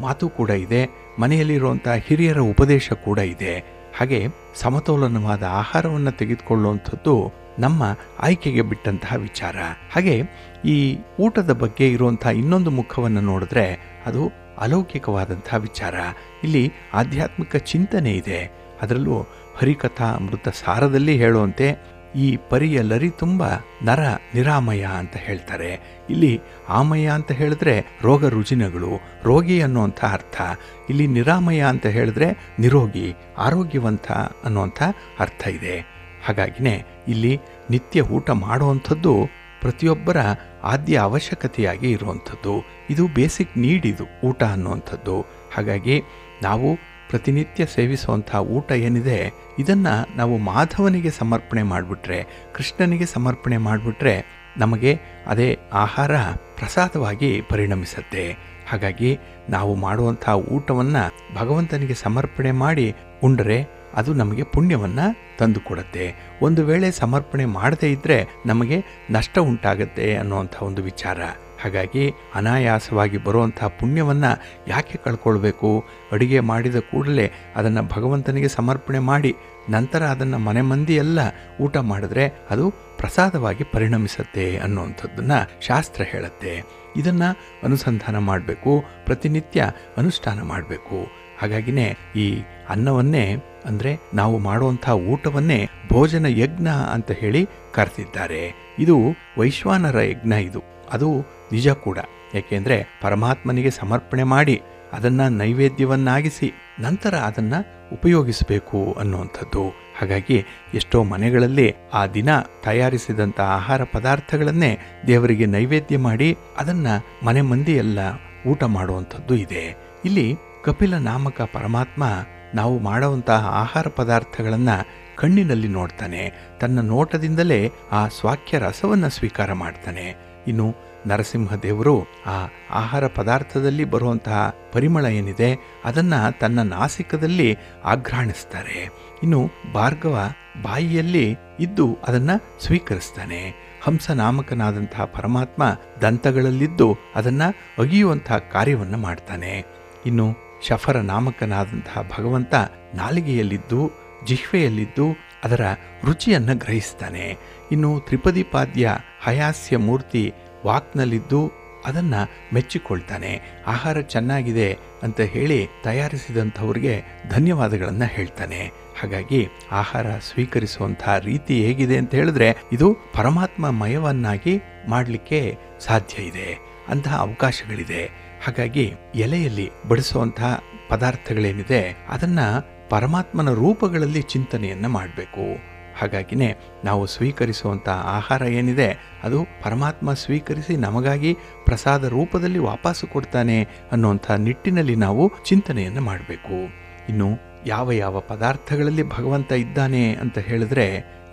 ಮಾತು ಕೂಡ ಇದೆ, ಮನೆಯಲ್ಲಿರುವಂಥ ಹಿರಿಯರ ಉಪದೇಶ ಕೂಡ ಇದೆ. ಹಾಗೆ ಸಮತೋಲನವಾದ ಆಹಾರವನ್ನು ತೆಗೆದುಕೊಳ್ಳುವಂಥದ್ದು ನಮ್ಮ ಆಯ್ಕೆಗೆ ಬಿಟ್ಟಂತಹ ವಿಚಾರ. ಹಾಗೆ ಈ ಊಟದ ಬಗ್ಗೆ ಇರುವಂಥ ಇನ್ನೊಂದು ಮುಖವನ್ನು ನೋಡಿದ್ರೆ ಅದು ಅಲೌಕಿಕವಾದಂಥ ವಿಚಾರ. ಇಲ್ಲಿ ಆಧ್ಯಾತ್ಮಿಕ ಚಿಂತನೆ ಇದೆ. ಅದರಲ್ಲೂ ಹರಿಕಥಾ ಅಮೃತ ಸಾರದಲ್ಲಿ ಹೇಳುವಂತೆ ಈ ಪರಿಯ ಲರಿ ತುಂಬ ನರ ನಿರಾಮಯ ಅಂತ ಹೇಳ್ತಾರೆ. ಇಲ್ಲಿ ಆಮಯ ಅಂತ ಹೇಳಿದ್ರೆ ರೋಗ ರುಜಿನಗಳು, ರೋಗಿ ಅನ್ನುವಂಥ ಅರ್ಥ. ಇಲ್ಲಿ ನಿರಾಮಯ ಅಂತ ಹೇಳಿದ್ರೆ ನಿರೋಗಿ, ಆರೋಗ್ಯವಂತ ಅನ್ನುವಂಥ ಅರ್ಥ ಇದೆ. ಹಾಗಾಗಿನೇ ಇಲ್ಲಿ ನಿತ್ಯ ಊಟ ಮಾಡುವಂಥದ್ದು ಪ್ರತಿಯೊಬ್ಬರ ಆದ್ಯ ಅವಶ್ಯಕತೆಯಾಗಿ ಇರುವಂಥದ್ದು. ಇದು ಬೇಸಿಕ್ ನೀಡ್, ಇದು ಊಟ ಅನ್ನುವಂಥದ್ದು. ಹಾಗಾಗಿ ನಾವು ಪ್ರತಿನಿತ್ಯ ಸೇವಿಸುವಂಥ ಊಟ ಏನಿದೆ ಇದನ್ನು ನಾವು ಮಾಧವನಿಗೆ ಸಮರ್ಪಣೆ ಮಾಡಿಬಿಟ್ರೆ, ಕೃಷ್ಣನಿಗೆ ಸಮರ್ಪಣೆ ಮಾಡಿಬಿಟ್ರೆ ನಮಗೆ ಅದೇ ಆಹಾರ ಪ್ರಸಾದವಾಗಿ ಪರಿಣಮಿಸುತ್ತೆ. ಹಾಗಾಗಿ ನಾವು ಮಾಡುವಂಥ ಊಟವನ್ನು ಭಗವಂತನಿಗೆ ಸಮರ್ಪಣೆ ಮಾಡಿ ಉಂಡರೆ ಅದು ನಮಗೆ ಪುಣ್ಯವನ್ನು ತಂದು ಕೊಡುತ್ತೆ. ಒಂದು ವೇಳೆ ಸಮರ್ಪಣೆ ಮಾಡದೇ ಇದ್ದರೆ ನಮಗೆ ನಷ್ಟ ಉಂಟಾಗತ್ತೆ ಅನ್ನುವಂಥ ಒಂದು ವಿಚಾರ. ಹಾಗಾಗಿ ಅನಾಯಾಸವಾಗಿ ಬರುವಂಥ ಪುಣ್ಯವನ್ನು ಯಾಕೆ ಕಳ್ಕೊಳ್ಬೇಕು? ಅಡುಗೆ ಮಾಡಿದ ಕೂಡಲೇ ಅದನ್ನು ಭಗವಂತನಿಗೆ ಸಮರ್ಪಣೆ ಮಾಡಿ ನಂತರ ಅದನ್ನು ಮನೆ ಮಂದಿ ಎಲ್ಲ ಊಟ ಮಾಡಿದ್ರೆ ಅದು ಪ್ರಸಾದವಾಗಿ ಪರಿಣಮಿಸುತ್ತೆ ಅನ್ನುವಂಥದ್ದನ್ನು ಶಾಸ್ತ್ರ ಹೇಳುತ್ತೆ. ಇದನ್ನು ಅನುಸಂಧಾನ ಮಾಡಬೇಕು, ಪ್ರತಿನಿತ್ಯ ಅನುಷ್ಠಾನ ಮಾಡಬೇಕು. ಹಾಗಾಗಿನೇ ಈ ಅನ್ನವನ್ನೇ ಅಂದರೆ ನಾವು ಮಾಡುವಂಥ ಊಟವನ್ನೇ ಭೋಜನ ಯಜ್ಞ ಅಂತ ಹೇಳಿ ಕರೆದಿದ್ದಾರೆ. ಇದು ವೈಶ್ವಾನರ ಯಜ್ಞ. ಇದು ಅದು ನಿಜ ಕೂಡ. ಯಾಕೆಂದರೆ ಪರಮಾತ್ಮನಿಗೆ ಸಮರ್ಪಣೆ ಮಾಡಿ ಅದನ್ನು ನೈವೇದ್ಯವನ್ನಾಗಿಸಿ ನಂತರ ಅದನ್ನು ಉಪಯೋಗಿಸಬೇಕು ಅನ್ನುವಂಥದ್ದು. ಹಾಗಾಗಿ ಎಷ್ಟೋ ಮನೆಗಳಲ್ಲಿ ಆ ದಿನ ತಯಾರಿಸಿದಂಥ ಆಹಾರ ಪದಾರ್ಥಗಳನ್ನೇ ದೇವರಿಗೆ ನೈವೇದ್ಯ ಮಾಡಿ ಅದನ್ನು ಮನೆ ಮಂದಿ ಎಲ್ಲ ಊಟ ಮಾಡುವಂಥದ್ದು ಇದೆ. ಇಲ್ಲಿ ಕಪಿಲ ನಾಮಕ ಪರಮಾತ್ಮ ನಾವು ಮಾಡುವಂತಹ ಆಹಾರ ಪದಾರ್ಥಗಳನ್ನು ಕಣ್ಣಿನಲ್ಲಿ ನೋಡ್ತಾನೆ. ತನ್ನ ನೋಟದಿಂದಲೇ ಆ ಸ್ವಾಕ್ಯ ರಸವನ್ನು ಸ್ವೀಕಾರ ಮಾಡ್ತಾನೆ. ಇನ್ನು ನರಸಿಂಹದೇವರು ಆ ಆಹಾರ ಪದಾರ್ಥದಲ್ಲಿ ಬರುವಂತಹ ಪರಿಮಳ ಏನಿದೆ ಅದನ್ನು ತನ್ನ ನಾಸಿಕದಲ್ಲಿ ಆಘ್ರಾಣಿಸ್ತಾರೆ. ಇನ್ನು ಭಾರ್ಗವ ಬಾಯಿಯಲ್ಲಿ ಇದ್ದು ಅದನ್ನು ಸ್ವೀಕರಿಸ್ತಾನೆ. ಹಂಸ ನಾಮಕನಾದಂತಹ ಪರಮಾತ್ಮ ದಂತಗಳಲ್ಲಿದ್ದು ಅದನ್ನು ಅಗಿಯುವಂತಹ ಕಾರ್ಯವನ್ನು ಮಾಡ್ತಾನೆ. ಇನ್ನು ಶಫರ ನಾಮಕನಾದಂತಹ ಭಗವಂತ ನಾಲಿಗೆಯಲ್ಲಿದ್ದು ಜಿಹ್ವೆಯಲ್ಲಿದ್ದು ಅದರ ರುಚಿಯನ್ನು ಗ್ರಹಿಸ್ತಾನೆ. ಇನ್ನು ತ್ರಿಪದಿಪಾದ್ಯ ಹಯಾಸ್ಯ ಮೂರ್ತಿ ವಾಕ್ನಲ್ಲಿದ್ದು ಅದನ್ನು ಮೆಚ್ಚಿಕೊಳ್ತಾನೆ. ಆಹಾರ ಚೆನ್ನಾಗಿದೆ ಅಂತ ಹೇಳಿ ತಯಾರಿಸಿದಂಥವ್ರಿಗೆ ಧನ್ಯವಾದಗಳನ್ನು ಹೇಳ್ತಾನೆ. ಹಾಗಾಗಿ ಆಹಾರ ಸ್ವೀಕರಿಸುವಂಥ ರೀತಿ ಹೇಗಿದೆ ಅಂತ ಹೇಳಿದ್ರೆ ಇದು ಪರಮಾತ್ಮ ಮಯವನ್ನಾಗಿ ಮಾಡಲಿಕ್ಕೆ ಸಾಧ್ಯ ಇದೆ, ಅಂತಹ ಅವಕಾಶಗಳಿದೆ. ಹಾಗಾಗಿ ಎಲೆಯಲ್ಲಿ ಬಡಿಸುವಂತಹ ಪದಾರ್ಥಗಳೇನಿದೆ ಅದನ್ನು ಪರಮಾತ್ಮನ ರೂಪಗಳಲ್ಲಿ ಚಿಂತನೆಯನ್ನು ಮಾಡಬೇಕು. ಹಾಗಾಗಿನೇ ನಾವು ಸ್ವೀಕರಿಸುವಂಥ ಆಹಾರ ಏನಿದೆ ಅದು ಪರಮಾತ್ಮ ಸ್ವೀಕರಿಸಿ ನಮಗಾಗಿ ಪ್ರಸಾದ ರೂಪದಲ್ಲಿ ವಾಪಸ್ಸು ಕೊಡ್ತಾನೆ ಅನ್ನುವಂಥ ನಿಟ್ಟಿನಲ್ಲಿ ನಾವು ಚಿಂತನೆಯನ್ನು ಮಾಡಬೇಕು. ಇನ್ನು ಯಾವ ಯಾವ ಪದಾರ್ಥಗಳಲ್ಲಿ ಭಗವಂತ ಇದ್ದಾನೆ ಅಂತ ಹೇಳಿದ್ರೆ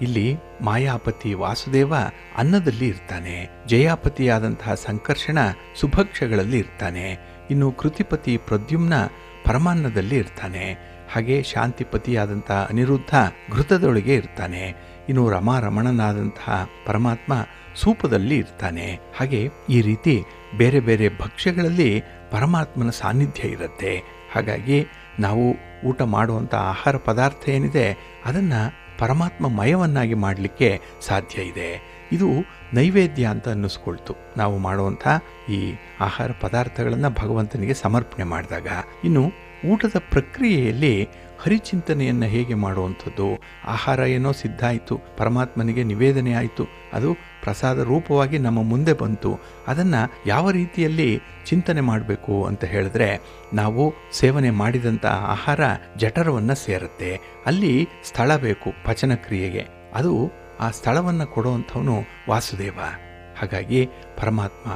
ಇಲ್ಲಿ ಮಾಯಾಪತಿ ವಾಸುದೇವ ಅನ್ನದಲ್ಲಿ ಇರ್ತಾನೆ, ಜಯಾಪತಿಯಾದಂತಹ ಸಂಕರ್ಷಣ ಸುಭಕ್ಷಗಳಲ್ಲಿ ಇರ್ತಾನೆ, ಇನ್ನು ಕೃತಿಪತಿ ಪ್ರದ್ಯುಮ್ನ ಪರಮಾನ್ನದಲ್ಲಿ ಇರ್ತಾನೆ, ಹಾಗೆ ಶಾಂತಿಪತಿಯಾದಂತಹ ಅನಿರುದ್ಧ ಘೃತದೊಳಗೆ ಇರ್ತಾನೆ, ಇನ್ನು ರಮಾರಮಣನಾದಂತಹ ಪರಮಾತ್ಮ ಸೂಪದಲ್ಲಿ ಇರ್ತಾನೆ. ಹಾಗೆ ಈ ರೀತಿ ಬೇರೆ ಬೇರೆ ಭಕ್ಷ್ಯಗಳಲ್ಲಿ ಪರಮಾತ್ಮನ ಸಾನ್ನಿಧ್ಯ ಇರುತ್ತೆ. ಹಾಗಾಗಿ ನಾವು ಊಟ ಮಾಡುವಂಥ ಆಹಾರ ಪದಾರ್ಥ ಏನಿದೆ ಅದನ್ನು ಪರಮಾತ್ಮ ಮಯವನ್ನಾಗಿ ಮಾಡಲಿಕ್ಕೆ ಸಾಧ್ಯ ಇದೆ. ಇದು ನೈವೇದ್ಯ ಅಂತ ಅನ್ನಿಸ್ಕೊಳ್ತು ನಾವು ಮಾಡುವಂಥ ಈ ಆಹಾರ ಪದಾರ್ಥಗಳನ್ನು ಭಗವಂತನಿಗೆ ಸಮರ್ಪಣೆ ಮಾಡಿದಾಗ. ಇನ್ನು ಊಟದ ಪ್ರಕ್ರಿಯೆಯಲ್ಲಿ ಹರಿಚಿಂತನೆಯನ್ನು ಹೇಗೆ ಮಾಡುವಂಥದ್ದು, ಆಹಾರ ಏನೋ ಸಿದ್ಧ ಆಯಿತು, ಪರಮಾತ್ಮನಿಗೆ ನಿವೇದನೆ ಆಯಿತು, ಅದು ಪ್ರಸಾದ ರೂಪವಾಗಿ ನಮ್ಮ ಮುಂದೆ ಬಂತು, ಅದನ್ನು ಯಾವ ರೀತಿಯಲ್ಲಿ ಚಿಂತನೆ ಮಾಡಬೇಕು ಅಂತ ಹೇಳಿದ್ರೆ, ನಾವು ಸೇವನೆ ಮಾಡಿದಂಥ ಆಹಾರ ಜಠರವನ್ನು ಸೇರುತ್ತೆ. ಅಲ್ಲಿ ಸ್ಥಳ ಬೇಕು ಪಚನ ಕ್ರಿಯೆಗೆ, ಅದು ಆ ಸ್ಥಳವನ್ನು ಕೊಡುವಂಥವನು ವಾಸುದೇವ. ಹಾಗಾಗಿ ಪರಮಾತ್ಮ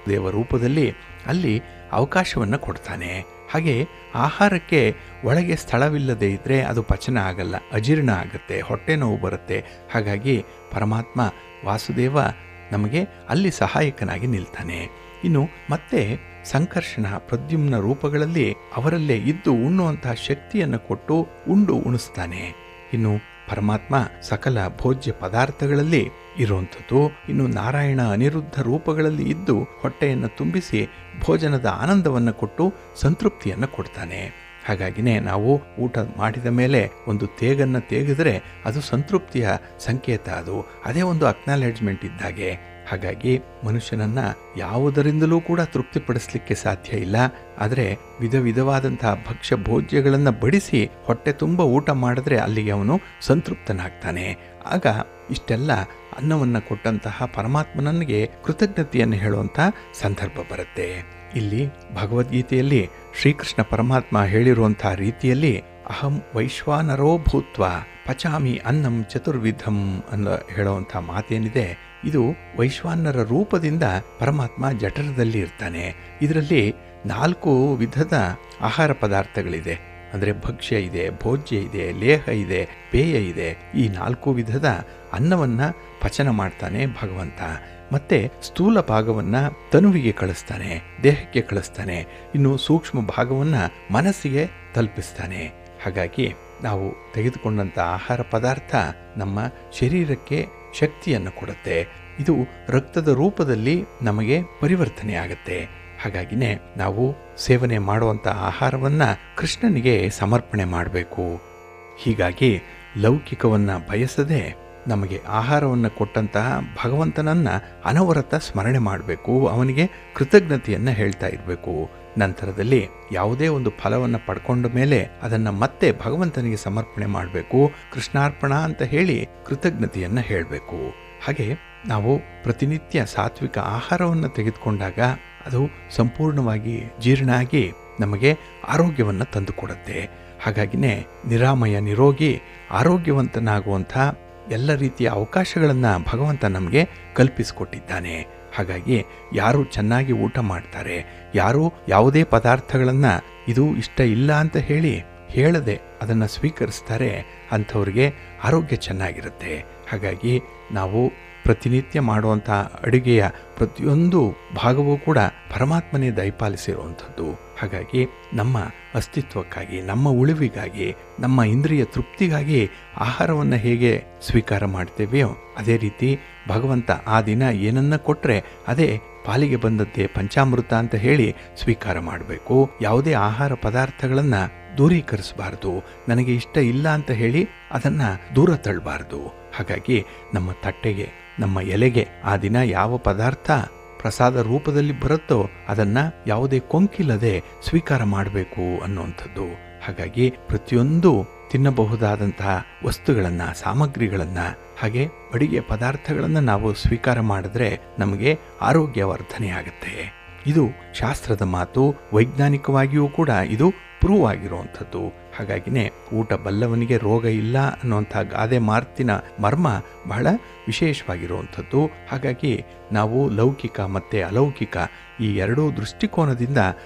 ದೇವ ರೂಪದಲ್ಲಿ ಅಲ್ಲಿ ಅವಕಾಶವನ್ನು ಕೊಡ್ತಾನೆ. ಹಾಗೆ ಆಹಾರಕ್ಕೆ ಒಳಗೆ ಸ್ಥಳವಿಲ್ಲದೆ ಇದ್ದರೆ ಅದು ಪಚನ ಆಗಲ್ಲ, ಅಜೀರ್ಣ ಆಗುತ್ತೆ, ಹೊಟ್ಟೆ ನೋವು ಬರುತ್ತೆ. ಹಾಗಾಗಿ ಪರಮಾತ್ಮ ವಾಸುದೇವ ನಮಗೆ ಅಲ್ಲಿ ಸಹಾಯಕನಾಗಿ ನಿಲ್ತಾನೆ. ಇನ್ನು ಮತ್ತೆ ಸಂಕರ್ಷಣ ಪ್ರದ್ಯುಮ್ನ ರೂಪಗಳಲ್ಲಿ ಅವರಲ್ಲೇ ಇದ್ದು ಉಣ್ಣುವಂತಹ ಶಕ್ತಿಯನ್ನು ಕೊಟ್ಟು ಉಂಡು ಉಣಿಸ್ತಾನೆ. ಇನ್ನು ಪರಮಾತ್ಮ ಸಕಲ ಭೋಜ್ಯ ಪದಾರ್ಥಗಳಲ್ಲಿ ಇರುವಂಥದ್ದು. ಇನ್ನು ನಾರಾಯಣ ಅನಿರುದ್ಧ ರೂಪಗಳಲ್ಲಿ ಇದ್ದು ಹೊಟ್ಟೆಯನ್ನು ತುಂಬಿಸಿ ಭೋಜನದ ಆನಂದವನ್ನು ಕೊಟ್ಟು ಸಂತೃಪ್ತಿಯನ್ನು ಕೊಡ್ತಾನೆ. ಹಾಗಾಗಿನೇ ನಾವು ಊಟ ಮಾಡಿದ ಮೇಲೆ ಒಂದು ತೇಗನ್ನು ತೇಗಿದ್ರೆ ಅದು ಸಂತೃಪ್ತಿಯ ಸಂಕೇತ, ಅದೇ ಒಂದು ಅಕ್ನಾಲೆಡ್ಜ್ಮೆಂಟ್ ಇದ್ದಾಗೆ. ಹಾಗಾಗಿ ಮನುಷ್ಯನನ್ನು ಯಾವುದರಿಂದಲೂ ಕೂಡ ತೃಪ್ತಿಪಡಿಸಲಿಕ್ಕೆ ಸಾಧ್ಯ ಇಲ್ಲ. ಆದರೆ ವಿಧ ವಿಧವಾದಂತಹ ಭಕ್ಷ್ಯ ಭೋಜ್ಯಗಳನ್ನು ಬಡಿಸಿ ಹೊಟ್ಟೆ ತುಂಬ ಊಟ ಮಾಡಿದ್ರೆ ಅಲ್ಲಿಗೆ ಅವನು ಸಂತೃಪ್ತನಾಗ್ತಾನೆ. ಆಗ ಇಷ್ಟೆಲ್ಲ ಅನ್ನವನ್ನು ಕೊಟ್ಟಂತಹ ಪರಮಾತ್ಮನಿಗೆ ಕೃತಜ್ಞತೆಯನ್ನು ಹೇಳುವಂಥ ಸಂದರ್ಭ ಬರುತ್ತೆ. ಇಲ್ಲಿ ಭಗವದ್ಗೀತೆಯಲ್ಲಿ ಶ್ರೀಕೃಷ್ಣ ಪರಮಾತ್ಮ ಹೇಳಿರುವಂಥ ರೀತಿಯಲ್ಲಿ ಅಹಂ ವೈಶ್ವಾನರೋ ಭೂತ್ವ ಪಚಾಮಿ ಅನ್ನಂ ಚತುರ್ವಿಧಂ ಅನ್ನೋ ಹೇಳುವಂಥ ಮಾತೇನಿದೆ, ಇದು ವೈಶ್ವಾನರ ರೂಪದಿಂದ ಪರಮಾತ್ಮ ಜಠರದಲ್ಲಿ ಇರ್ತಾನೆ. ಇದರಲ್ಲಿ 4 ವಿಧದ ಆಹಾರ ಪದಾರ್ಥಗಳಿದೆ. ಅಂದರೆ ಭಕ್ಷ್ಯ ಇದೆ, ಭೋಜ್ಯ ಇದೆ, ಲೇಹ ಇದೆ, ಪೇಯ ಇದೆ. ಈ 4 ವಿಧದ ಅನ್ನವನ್ನು ಪಚನ ಮಾಡ್ತಾನೆ ಭಗವಂತ. ಮತ್ತೆ ಸ್ಥೂಲ ಭಾಗವನ್ನು ತನುವಿಗೆ ಕಳಿಸ್ತಾನೆ, ದೇಹಕ್ಕೆ ಕಳಿಸ್ತಾನೆ. ಇನ್ನು ಸೂಕ್ಷ್ಮ ಭಾಗವನ್ನು ಮನಸ್ಸಿಗೆ ತಲುಪಿಸ್ತಾನೆ. ಹಾಗಾಗಿ ನಾವು ತೆಗೆದುಕೊಂಡಂಥ ಆಹಾರ ಪದಾರ್ಥ ನಮ್ಮ ಶರೀರಕ್ಕೆ ಶಕ್ತಿಯನ್ನು ಕೊಡುತ್ತೆ. ಇದು ರಕ್ತದ ರೂಪದಲ್ಲಿ ನಮಗೆ ಪರಿವರ್ತನೆ ಆಗುತ್ತೆ. ಹಾಗಾಗಿನೇ ನಾವು ಸೇವನೆ ಮಾಡುವಂಥ ಆಹಾರವನ್ನು ಕೃಷ್ಣನಿಗೆ ಸಮರ್ಪಣೆ ಮಾಡಬೇಕು. ಹೀಗಾಗಿ ಲೌಕಿಕವನ್ನು ಬಯಸದೆ ನಮಗೆ ಆಹಾರವನ್ನು ಕೊಟ್ಟಂತಹ ಭಗವಂತನನ್ನು ಅನವರತ ಸ್ಮರಣೆ ಮಾಡಬೇಕು, ಅವನಿಗೆ ಕೃತಜ್ಞತೆಯನ್ನು ಹೇಳ್ತಾ ಇರಬೇಕು. ನಂತರದಲ್ಲಿ ಯಾವುದೇ ಒಂದು ಫಲವನ್ನು ಪಡ್ಕೊಂಡ ಮೇಲೆ ಅದನ್ನು ಮತ್ತೆ ಭಗವಂತನಿಗೆ ಸಮರ್ಪಣೆ ಮಾಡಬೇಕು, ಕೃಷ್ಣಾರ್ಪಣ ಅಂತ ಹೇಳಿ ಕೃತಜ್ಞತೆಯನ್ನು ಹೇಳಬೇಕು. ಹಾಗೆ ನಾವು ಪ್ರತಿನಿತ್ಯ ಸಾತ್ವಿಕ ಆಹಾರವನ್ನು ತೆಗೆದುಕೊಂಡಾಗ ಅದು ಸಂಪೂರ್ಣವಾಗಿ ಜೀರ್ಣ ಆಗಿ ನಮಗೆ ಆರೋಗ್ಯವನ್ನು ತಂದುಕೊಡುತ್ತೆ. ಹಾಗಾಗಿನೇ ನಿರಾಮಯ ನಿರೋಗಿ ಆರೋಗ್ಯವಂತನಾಗುವಂಥ ಎಲ್ಲ ರೀತಿಯ ಅವಕಾಶಗಳನ್ನು ಭಗವಂತ ನಮಗೆ ಕಲ್ಪಿಸಿಕೊಟ್ಟಿದ್ದಾನೆ. ಹಾಗಾಗಿ ಯಾರು ಚೆನ್ನಾಗಿ ಊಟ ಮಾಡ್ತಾರೆ, ಯಾರು ಯಾವುದೇ ಪದಾರ್ಥಗಳನ್ನು ಇದು ಇಷ್ಟ ಇಲ್ಲ ಅಂತ ಹೇಳದೆ ಅದನ್ನು ಸ್ವೀಕರಿಸ್ತಾರೆ, ಅಂಥವ್ರಿಗೆ ಆರೋಗ್ಯ ಚೆನ್ನಾಗಿರುತ್ತೆ. ಹಾಗಾಗಿ ನಾವು ಪ್ರತಿನಿತ್ಯ ಮಾಡುವಂಥ ಅಡುಗೆಯ ಪ್ರತಿಯೊಂದು ಭಾಗವೂ ಕೂಡ ಪರಮಾತ್ಮನೇ ದಯಪಾಲಿಸಿರುವಂಥದ್ದು. ಹಾಗಾಗಿ ನಮ್ಮ ಅಸ್ತಿತ್ವಕ್ಕಾಗಿ, ನಮ್ಮ ಉಳಿವಿಗಾಗಿ, ನಮ್ಮ ಇಂದ್ರಿಯ ತೃಪ್ತಿಗಾಗಿ ಆಹಾರವನ್ನು ಹೇಗೆ ಸ್ವೀಕಾರ ಮಾಡ್ತೇವೆಯೋ ಅದೇ ರೀತಿ ಭಗವಂತ ಆ ದಿನ ಏನನ್ನ ಕೊಟ್ಟರೆ ಅದೇ ಪಾಲಿಗೆ ಬಂದದ್ದೇ ಪಂಚಾಮೃತ ಅಂತ ಹೇಳಿ ಸ್ವೀಕಾರ ಮಾಡಬೇಕು. ಯಾವುದೇ ಆಹಾರ ಪದಾರ್ಥಗಳನ್ನು ದೂರೀಕರಿಸಬಾರ್ದು, ನನಗೆ ಇಷ್ಟ ಇಲ್ಲ ಅಂತ ಹೇಳಿ ಅದನ್ನು ದೂರ ತಳ್ಳಬಾರ್ದು. ಹಾಗಾಗಿ ನಮ್ಮ ತಟ್ಟೆಗೆ, ನಮ್ಮ ಎಲೆಗೆ ಆ ದಿನ ಯಾವ ಪದಾರ್ಥ ಪ್ರಸಾದ ರೂಪದಲ್ಲಿ ಬರುತ್ತೋ ಅದನ್ನು ಯಾವುದೇ ಕೊಂಕಿಲ್ಲದೆ ಸ್ವೀಕಾರ ಮಾಡಬೇಕು ಅನ್ನುವಂಥದ್ದು. ಹಾಗಾಗಿ ಪ್ರತಿಯೊಂದು ತಿನ್ನಬಹುದಾದಂತಹ ವಸ್ತುಗಳನ್ನು, ಸಾಮಗ್ರಿಗಳನ್ನು, ಹಾಗೆ ಅಡಿಗೆ ಪದಾರ್ಥಗಳನ್ನು ನಾವು ಸ್ವೀಕಾರ ಮಾಡಿದ್ರೆ ನಮಗೆ ಆರೋಗ್ಯ ವರ್ಧನೆಯಾಗುತ್ತೆ. ಇದು ಶಾಸ್ತ್ರದ ಮಾತು, ವೈಜ್ಞಾನಿಕವಾಗಿಯೂ ಕೂಡ ಇದು ಪ್ರೂವ್ ಆಗಿರುವಂಥದ್ದು. ಹಾಗಾಗಿನೇ ಊಟ ಬಲ್ಲವನಿಗೆ ರೋಗ ಇಲ್ಲ ಅನ್ನುವಂಥ ಗಾದೆ ಮಾತಿನ ಮರ್ಮ ಬಹಳ ವಿಶೇಷವಾಗಿರುವಂಥದ್ದು. ಹಾಗಾಗಿ ನಾವು ಲೌಕಿಕ ಮತ್ತು ಅಲೌಕಿಕ ಈ ಎರಡೂ ದೃಷ್ಟಿಕೋನದಿಂದ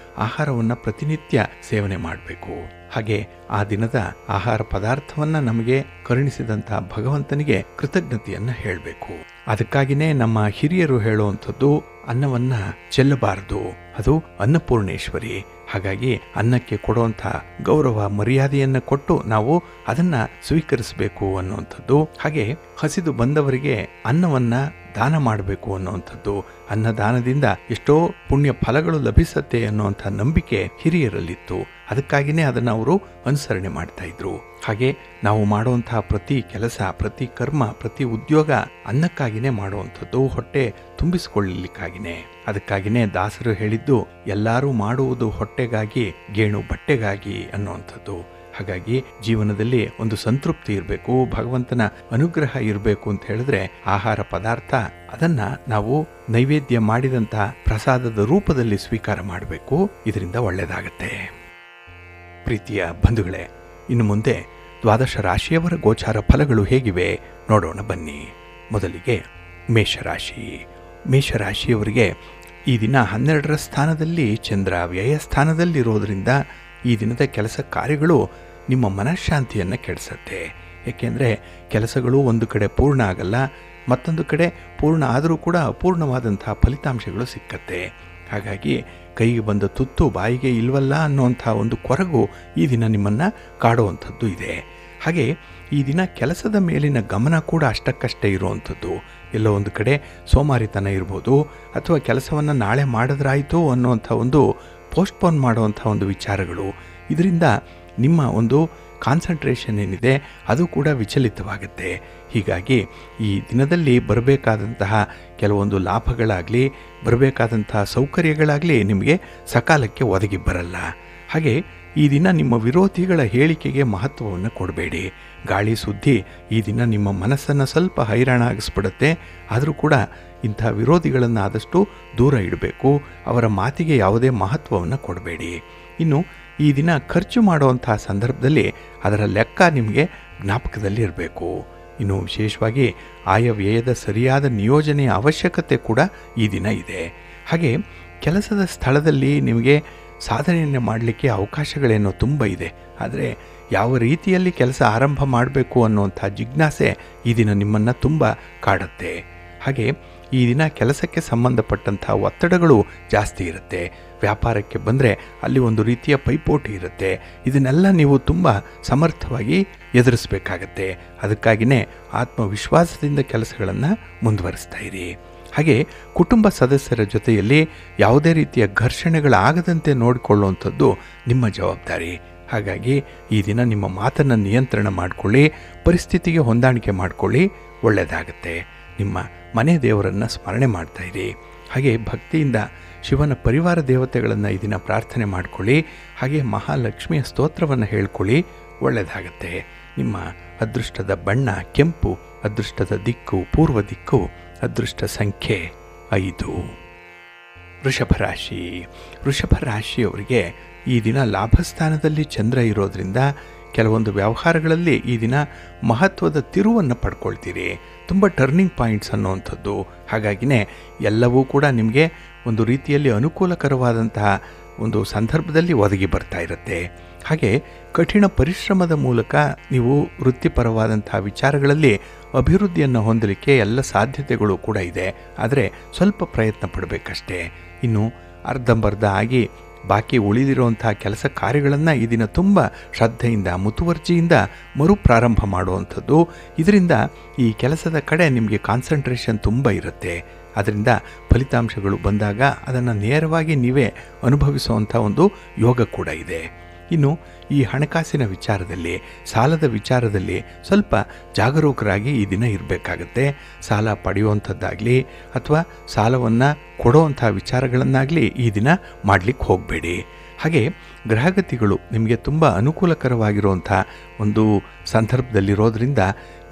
ಆಹಾರವನ್ನು ಪ್ರತಿನಿತ್ಯ ಸೇವನೆ ಮಾಡಬೇಕು. ಹಾಗೆ ಆ ದಿನದ ಆಹಾರ ಪದಾರ್ಥವನ್ನು ನಮಗೆ ಕರುಣಿಸಿದಂಥ ಭಗವಂತನಿಗೆ ಕೃತಜ್ಞತೆಯನ್ನು ಹೇಳಬೇಕು. ಅದಕ್ಕಾಗಿಯೇ ನಮ್ಮ ಹಿರಿಯರು ಹೇಳುವಂಥದ್ದು, ಅನ್ನವನ್ನು ಚೆಲ್ಲಬಾರದು, ಅದು ಅನ್ನಪೂರ್ಣೇಶ್ವರಿ. ಹಾಗಾಗಿ ಅನ್ನಕ್ಕೆ ಕೊಡುವಂಥ ಗೌರವ ಮರ್ಯಾದೆಯನ್ನು ಕೊಟ್ಟು ನಾವು ಅದನ್ನು ಸ್ವೀಕರಿಸಬೇಕು ಅನ್ನುವಂಥದ್ದು. ಹಾಗೆ ಹಸಿದು ಬಂದವರಿಗೆ ಅನ್ನವನ್ನು ದಾನ ಮಾಡಬೇಕು ಅನ್ನುವಂಥದ್ದು. ಅನ್ನದಾನದಿಂದ ಎಷ್ಟೋ ಪುಣ್ಯ ಫಲಗಳು ಲಭಿಸುತ್ತೆ ಅನ್ನುವಂಥ ನಂಬಿಕೆ ಹಿರಿಯರಲ್ಲಿತ್ತು. ಅದಕ್ಕಾಗಿಯೇ ಅದನ್ನು ಅವರು ಅನುಸರಣೆ ಮಾಡ್ತಾ ಇದ್ರು. ಹಾಗೆ ನಾವು ಮಾಡುವಂತಹ ಪ್ರತಿ ಕೆಲಸ, ಪ್ರತಿ ಕರ್ಮ, ಪ್ರತಿ ಉದ್ಯೋಗ ಅನ್ನಕ್ಕಾಗಿಯೇ ಮಾಡುವಂಥದ್ದು, ಹೊಟ್ಟೆ ತುಂಬಿಸಿಕೊಳ್ಳಲಿಕ್ಕಾಗಿಯೇ. ಅದಕ್ಕಾಗಿಯೇ ದಾಸರು ಹೇಳಿದ್ದು, ಎಲ್ಲರೂ ಮಾಡುವುದು ಹೊಟ್ಟೆಗಾಗಿ, ಗೇಣು ಬಟ್ಟೆಗಾಗಿ ಅನ್ನುವಂಥದ್ದು. ಹಾಗಾಗಿ ಜೀವನದಲ್ಲಿ ಒಂದು ಸಂತೃಪ್ತಿ ಇರಬೇಕು, ಭಗವಂತನ ಅನುಗ್ರಹ ಇರಬೇಕು ಅಂತ ಹೇಳಿದ್ರೆ ಆಹಾರ ಪದಾರ್ಥ ಅದನ್ನ ನಾವು ನೈವೇದ್ಯ ಮಾಡಿದಂತಹ ಪ್ರಸಾದದ ರೂಪದಲ್ಲಿ ಸ್ವೀಕಾರ ಮಾಡಬೇಕು. ಇದರಿಂದ ಒಳ್ಳೆಯದಾಗತ್ತೆ. ಪ್ರೀತಿಯ ಬಂಧುಗಳೇ, ಇನ್ನು ಮುಂದೆ ದ್ವಾದಶ ರಾಶಿಯವರ ಗೋಚಾರ ಫಲಗಳು ಹೇಗಿವೆ ನೋಡೋಣ ಬನ್ನಿ. ಮೊದಲಿಗೆ ಮೇಷರಾಶಿ. ಮೇಷರಾಶಿಯವರಿಗೆ ಈ ದಿನ 12ರ ಸ್ಥಾನದಲ್ಲಿ ಚಂದ್ರ ವ್ಯಯ ಸ್ಥಾನದಲ್ಲಿರೋದ್ರಿಂದ ಈ ದಿನದ ಕೆಲಸ ಕಾರ್ಯಗಳು ನಿಮ್ಮ ಮನಃಶಾಂತಿಯನ್ನು ಕೆಡಿಸುತ್ತೆ. ಏಕೆಂದರೆ ಕೆಲಸಗಳು ಒಂದು ಕಡೆ ಪೂರ್ಣ ಆಗಲ್ಲ, ಮತ್ತೊಂದು ಕಡೆ ಪೂರ್ಣ ಆದರೂ ಕೂಡ ಅಪೂರ್ಣವಾದಂತಹ ಫಲಿತಾಂಶಗಳು ಸಿಕ್ಕತ್ತೆ. ಹಾಗಾಗಿ ಕೈಗೆ ಬಂದ ತುತ್ತು ಬಾಯಿಗೆ ಇಲ್ವಲ್ಲ ಅನ್ನುವಂಥ ಒಂದು ಕೊರಗು ಈ ದಿನ ನಿಮ್ಮನ್ನು ಕಾಡುವಂಥದ್ದು ಇದೆ. ಹಾಗೆ ಈ ದಿನ ಕೆಲಸದ ಮೇಲಿನ ಗಮನ ಕೂಡ ಅಷ್ಟಕ್ಕಷ್ಟೇ ಇರುವಂಥದ್ದು. ಎಲ್ಲೋ ಒಂದು ಕಡೆ ಸೋಮಾರಿತನ ಇರ್ಬೋದು, ಅಥವಾ ಕೆಲಸವನ್ನು ನಾಳೆ ಮಾಡಿದ್ರಾಯಿತು ಅನ್ನುವಂಥ ಒಂದು ಪೋಸ್ಟ್ಪೋನ್ ಮಾಡುವಂಥ ಒಂದು ವಿಚಾರಗಳು. ಇದರಿಂದ ನಿಮ್ಮ ಒಂದು ಕಾನ್ಸಂಟ್ರೇಷನ್ ಏನಿದೆ ಅದು ಕೂಡ ವಿಚಲಿತವಾಗುತ್ತೆ. ಹೀಗಾಗಿ ಈ ದಿನದಲ್ಲಿ ಬರಬೇಕಾದಂತಹ ಕೆಲವೊಂದು ಲಾಭಗಳಾಗಲಿ, ಬರಬೇಕಾದಂತಹ ಸೌಕರ್ಯಗಳಾಗಲಿ ನಿಮಗೆ ಸಕಾಲಕ್ಕೆ ಒದಗಿ ಬರಲ್ಲ. ಹಾಗೆ ಈ ದಿನ ನಿಮ್ಮ ವಿರೋಧಿಗಳ ಹೇಳಿಕೆಗೆ ಮಹತ್ವವನ್ನು ಕೊಡಬೇಡಿ. ಗಾಳಿ ಸುದ್ದಿ ಈ ದಿನ ನಿಮ್ಮ ಮನಸ್ಸನ್ನು ಸ್ವಲ್ಪ ಹೈರಾಣ ಆಗಿಸ್ಬಿಡುತ್ತೆ. ಆದರೂ ಕೂಡ ಇಂಥ ವಿರೋಧಿಗಳನ್ನು ಆದಷ್ಟು ದೂರ ಇಡಬೇಕು. ಅವರ ಮಾತಿಗೆ ಯಾವುದೇ ಮಹತ್ವವನ್ನು ಕೊಡಬೇಡಿ. ಇನ್ನು ಈ ದಿನ ಖರ್ಚು ಮಾಡುವಂಥ ಸಂದರ್ಭದಲ್ಲಿ ಅದರ ಲೆಕ್ಕ ನಿಮಗೆ ಜ್ಞಾಪಕದಲ್ಲಿ ಇರಬೇಕು. ಇನ್ನು ವಿಶೇಷವಾಗಿ ಆಯವ್ಯಯದ ಸರಿಯಾದ ನಿಯೋಜನೆಯ ಅವಶ್ಯಕತೆ ಕೂಡ ಈ ದಿನ ಇದೆ. ಹಾಗೆ ಕೆಲಸದ ಸ್ಥಳದಲ್ಲಿ ನಿಮಗೆ ಸಾಧನೆಯನ್ನು ಮಾಡಲಿಕ್ಕೆ ಅವಕಾಶಗಳೇನೋ ತುಂಬ ಇದೆ. ಆದರೆ ಯಾವ ರೀತಿಯಲ್ಲಿ ಕೆಲಸ ಆರಂಭ ಮಾಡಬೇಕು ಅನ್ನುವಂಥ ಜಿಜ್ಞಾಸೆ ಈ ದಿನ ನಿಮ್ಮನ್ನು ತುಂಬ ಕಾಡುತ್ತೆ. ಹಾಗೆ ಈ ದಿನ ಕೆಲಸಕ್ಕೆ ಸಂಬಂಧಪಟ್ಟಂಥ ಒತ್ತಡಗಳು ಜಾಸ್ತಿ ಇರುತ್ತೆ. ವ್ಯಾಪಾರಕ್ಕೆ ಬಂದರೆ ಅಲ್ಲಿ ಒಂದು ರೀತಿಯ ಪೈಪೋಟಿ ಇರುತ್ತೆ. ಇದನ್ನೆಲ್ಲ ನೀವು ತುಂಬ ಸಮರ್ಥವಾಗಿ ಎದುರಿಸಬೇಕಾಗತ್ತೆ. ಅದಕ್ಕಾಗಿಯೇ ಆತ್ಮವಿಶ್ವಾಸದಿಂದ ಕೆಲಸಗಳನ್ನು ಮುಂದುವರಿಸ್ತಾ ಇರಿ. ಹಾಗೆ ಕುಟುಂಬ ಸದಸ್ಯರ ಜೊತೆಯಲ್ಲಿ ಯಾವುದೇ ರೀತಿಯ ಘರ್ಷಣೆಗಳಾಗದಂತೆ ನೋಡಿಕೊಳ್ಳುವಂಥದ್ದು ನಿಮ್ಮ ಜವಾಬ್ದಾರಿ. ಹಾಗಾಗಿ ಈ ದಿನ ನಿಮ್ಮ ಮಾತನ್ನು ನಿಯಂತ್ರಣ ಮಾಡಿಕೊಳ್ಳಿ, ಪರಿಸ್ಥಿತಿಗೆ ಹೊಂದಾಣಿಕೆ ಮಾಡಿಕೊಳ್ಳಿ, ಒಳ್ಳೆಯದಾಗತ್ತೆ. ನಿಮ್ಮ ಮನೆ ದೇವರನ್ನು ಸ್ಮರಣೆ ಮಾಡ್ತಾ ಇರಿ. ಹಾಗೆ ಭಕ್ತಿಯಿಂದ ಶಿವನ ಪರಿವಾರ ದೇವತೆಗಳನ್ನು ಈ ದಿನ ಪ್ರಾರ್ಥನೆ ಮಾಡಿಕೊಳ್ಳಿ. ಹಾಗೆ ಮಹಾಲಕ್ಷ್ಮಿಯ ಸ್ತೋತ್ರವನ್ನು ಹೇಳ್ಕೊಳ್ಳಿ, ಒಳ್ಳೆಯದಾಗತ್ತೆ. ನಿಮ್ಮ ಅದೃಷ್ಟದ ಬಣ್ಣ ಕೆಂಪು, ಅದೃಷ್ಟದ ದಿಕ್ಕು ಪೂರ್ವ ದಿಕ್ಕು, ಅದೃಷ್ಟ ಸಂಖ್ಯೆ 5. ವೃಷಭರಾಶಿ. ವೃಷಭರಾಶಿಯವರಿಗೆ ಈ ದಿನ ಲಾಭಸ್ಥಾನದಲ್ಲಿ ಚಂದ್ರ ಇರೋದ್ರಿಂದ ಕೆಲವೊಂದು ವ್ಯವಹಾರಗಳಲ್ಲಿ ಈ ದಿನ ಮಹತ್ವದ ತಿರುವನ್ನು ಪಡ್ಕೊಳ್ತೀರಿ. ತುಂಬ ಟರ್ನಿಂಗ್ ಪಾಯಿಂಟ್ಸ್ ಅನ್ನುವಂಥದ್ದು. ಹಾಗಾಗಿನೇ ಎಲ್ಲವೂ ಕೂಡ ನಿಮಗೆ ಒಂದು ರೀತಿಯಲ್ಲಿ ಅನುಕೂಲಕರವಾದಂತಹ ಒಂದು ಸಂದರ್ಭದಲ್ಲಿ ಒದಗಿ ಬರ್ತಾ ಇರುತ್ತೆ. ಹಾಗೆ ಕಠಿಣ ಪರಿಶ್ರಮದ ಮೂಲಕ ನೀವು ವೃತ್ತಿಪರವಾದಂತಹ ವಿಚಾರಗಳಲ್ಲಿ ಅಭಿವೃದ್ಧಿಯನ್ನು ಹೊಂದಲಿಕ್ಕೆ ಎಲ್ಲ ಸಾಧ್ಯತೆಗಳು ಕೂಡ ಇದೆ. ಆದರೆ ಸ್ವಲ್ಪ ಪ್ರಯತ್ನ ಪಡಬೇಕಷ್ಟೇ. ಇನ್ನು ಅರ್ಧಂಬರ್ಧ ಆಗಿ ಬಾಕಿ ಉಳಿದಿರುವಂತಹ ಕೆಲಸ ಕಾರ್ಯಗಳನ್ನು ಈ ದಿನ ತುಂಬ ಶ್ರದ್ಧೆಯಿಂದ ಮುತುವರ್ಜಿಯಿಂದ ಮರುಪ್ರಾರಂಭ ಮಾಡುವಂಥದ್ದು. ಇದರಿಂದ ಈ ಕೆಲಸದ ಕಡೆ ನಿಮಗೆ ಕಾನ್ಸಂಟ್ರೇಷನ್ ತುಂಬ ಇರುತ್ತೆ. ಅದರಿಂದ ಫಲಿತಾಂಶಗಳು ಬಂದಾಗ ಅದನ್ನು ನೇರವಾಗಿ ನೀವೇ ಅನುಭವಿಸುವಂಥ ಒಂದು ಯೋಗ ಕೂಡ ಇದೆ. ಇನ್ನು ಈ ಹಣಕಾಸಿನ ವಿಚಾರದಲ್ಲಿ, ಸಾಲದ ವಿಚಾರದಲ್ಲಿ ಸ್ವಲ್ಪ ಜಾಗರೂಕರಾಗಿ ಈ ದಿನ ಇರಬೇಕಾಗತ್ತೆ. ಸಾಲ ಪಡೆಯುವಂಥದ್ದಾಗಲಿ ಅಥವಾ ಸಾಲವನ್ನು ಕೊಡುವಂಥ ವಿಚಾರಗಳನ್ನಾಗಲಿ ಈ ದಿನ ಮಾಡಲಿಕ್ಕೆ ಹೋಗಬೇಡಿ. ಹಾಗೆ ಗ್ರಹಗತಿಗಳು ನಿಮಗೆ ತುಂಬ ಅನುಕೂಲಕರವಾಗಿರುವಂಥ ಒಂದು ಸಂದರ್ಭದಲ್ಲಿರೋದ್ರಿಂದ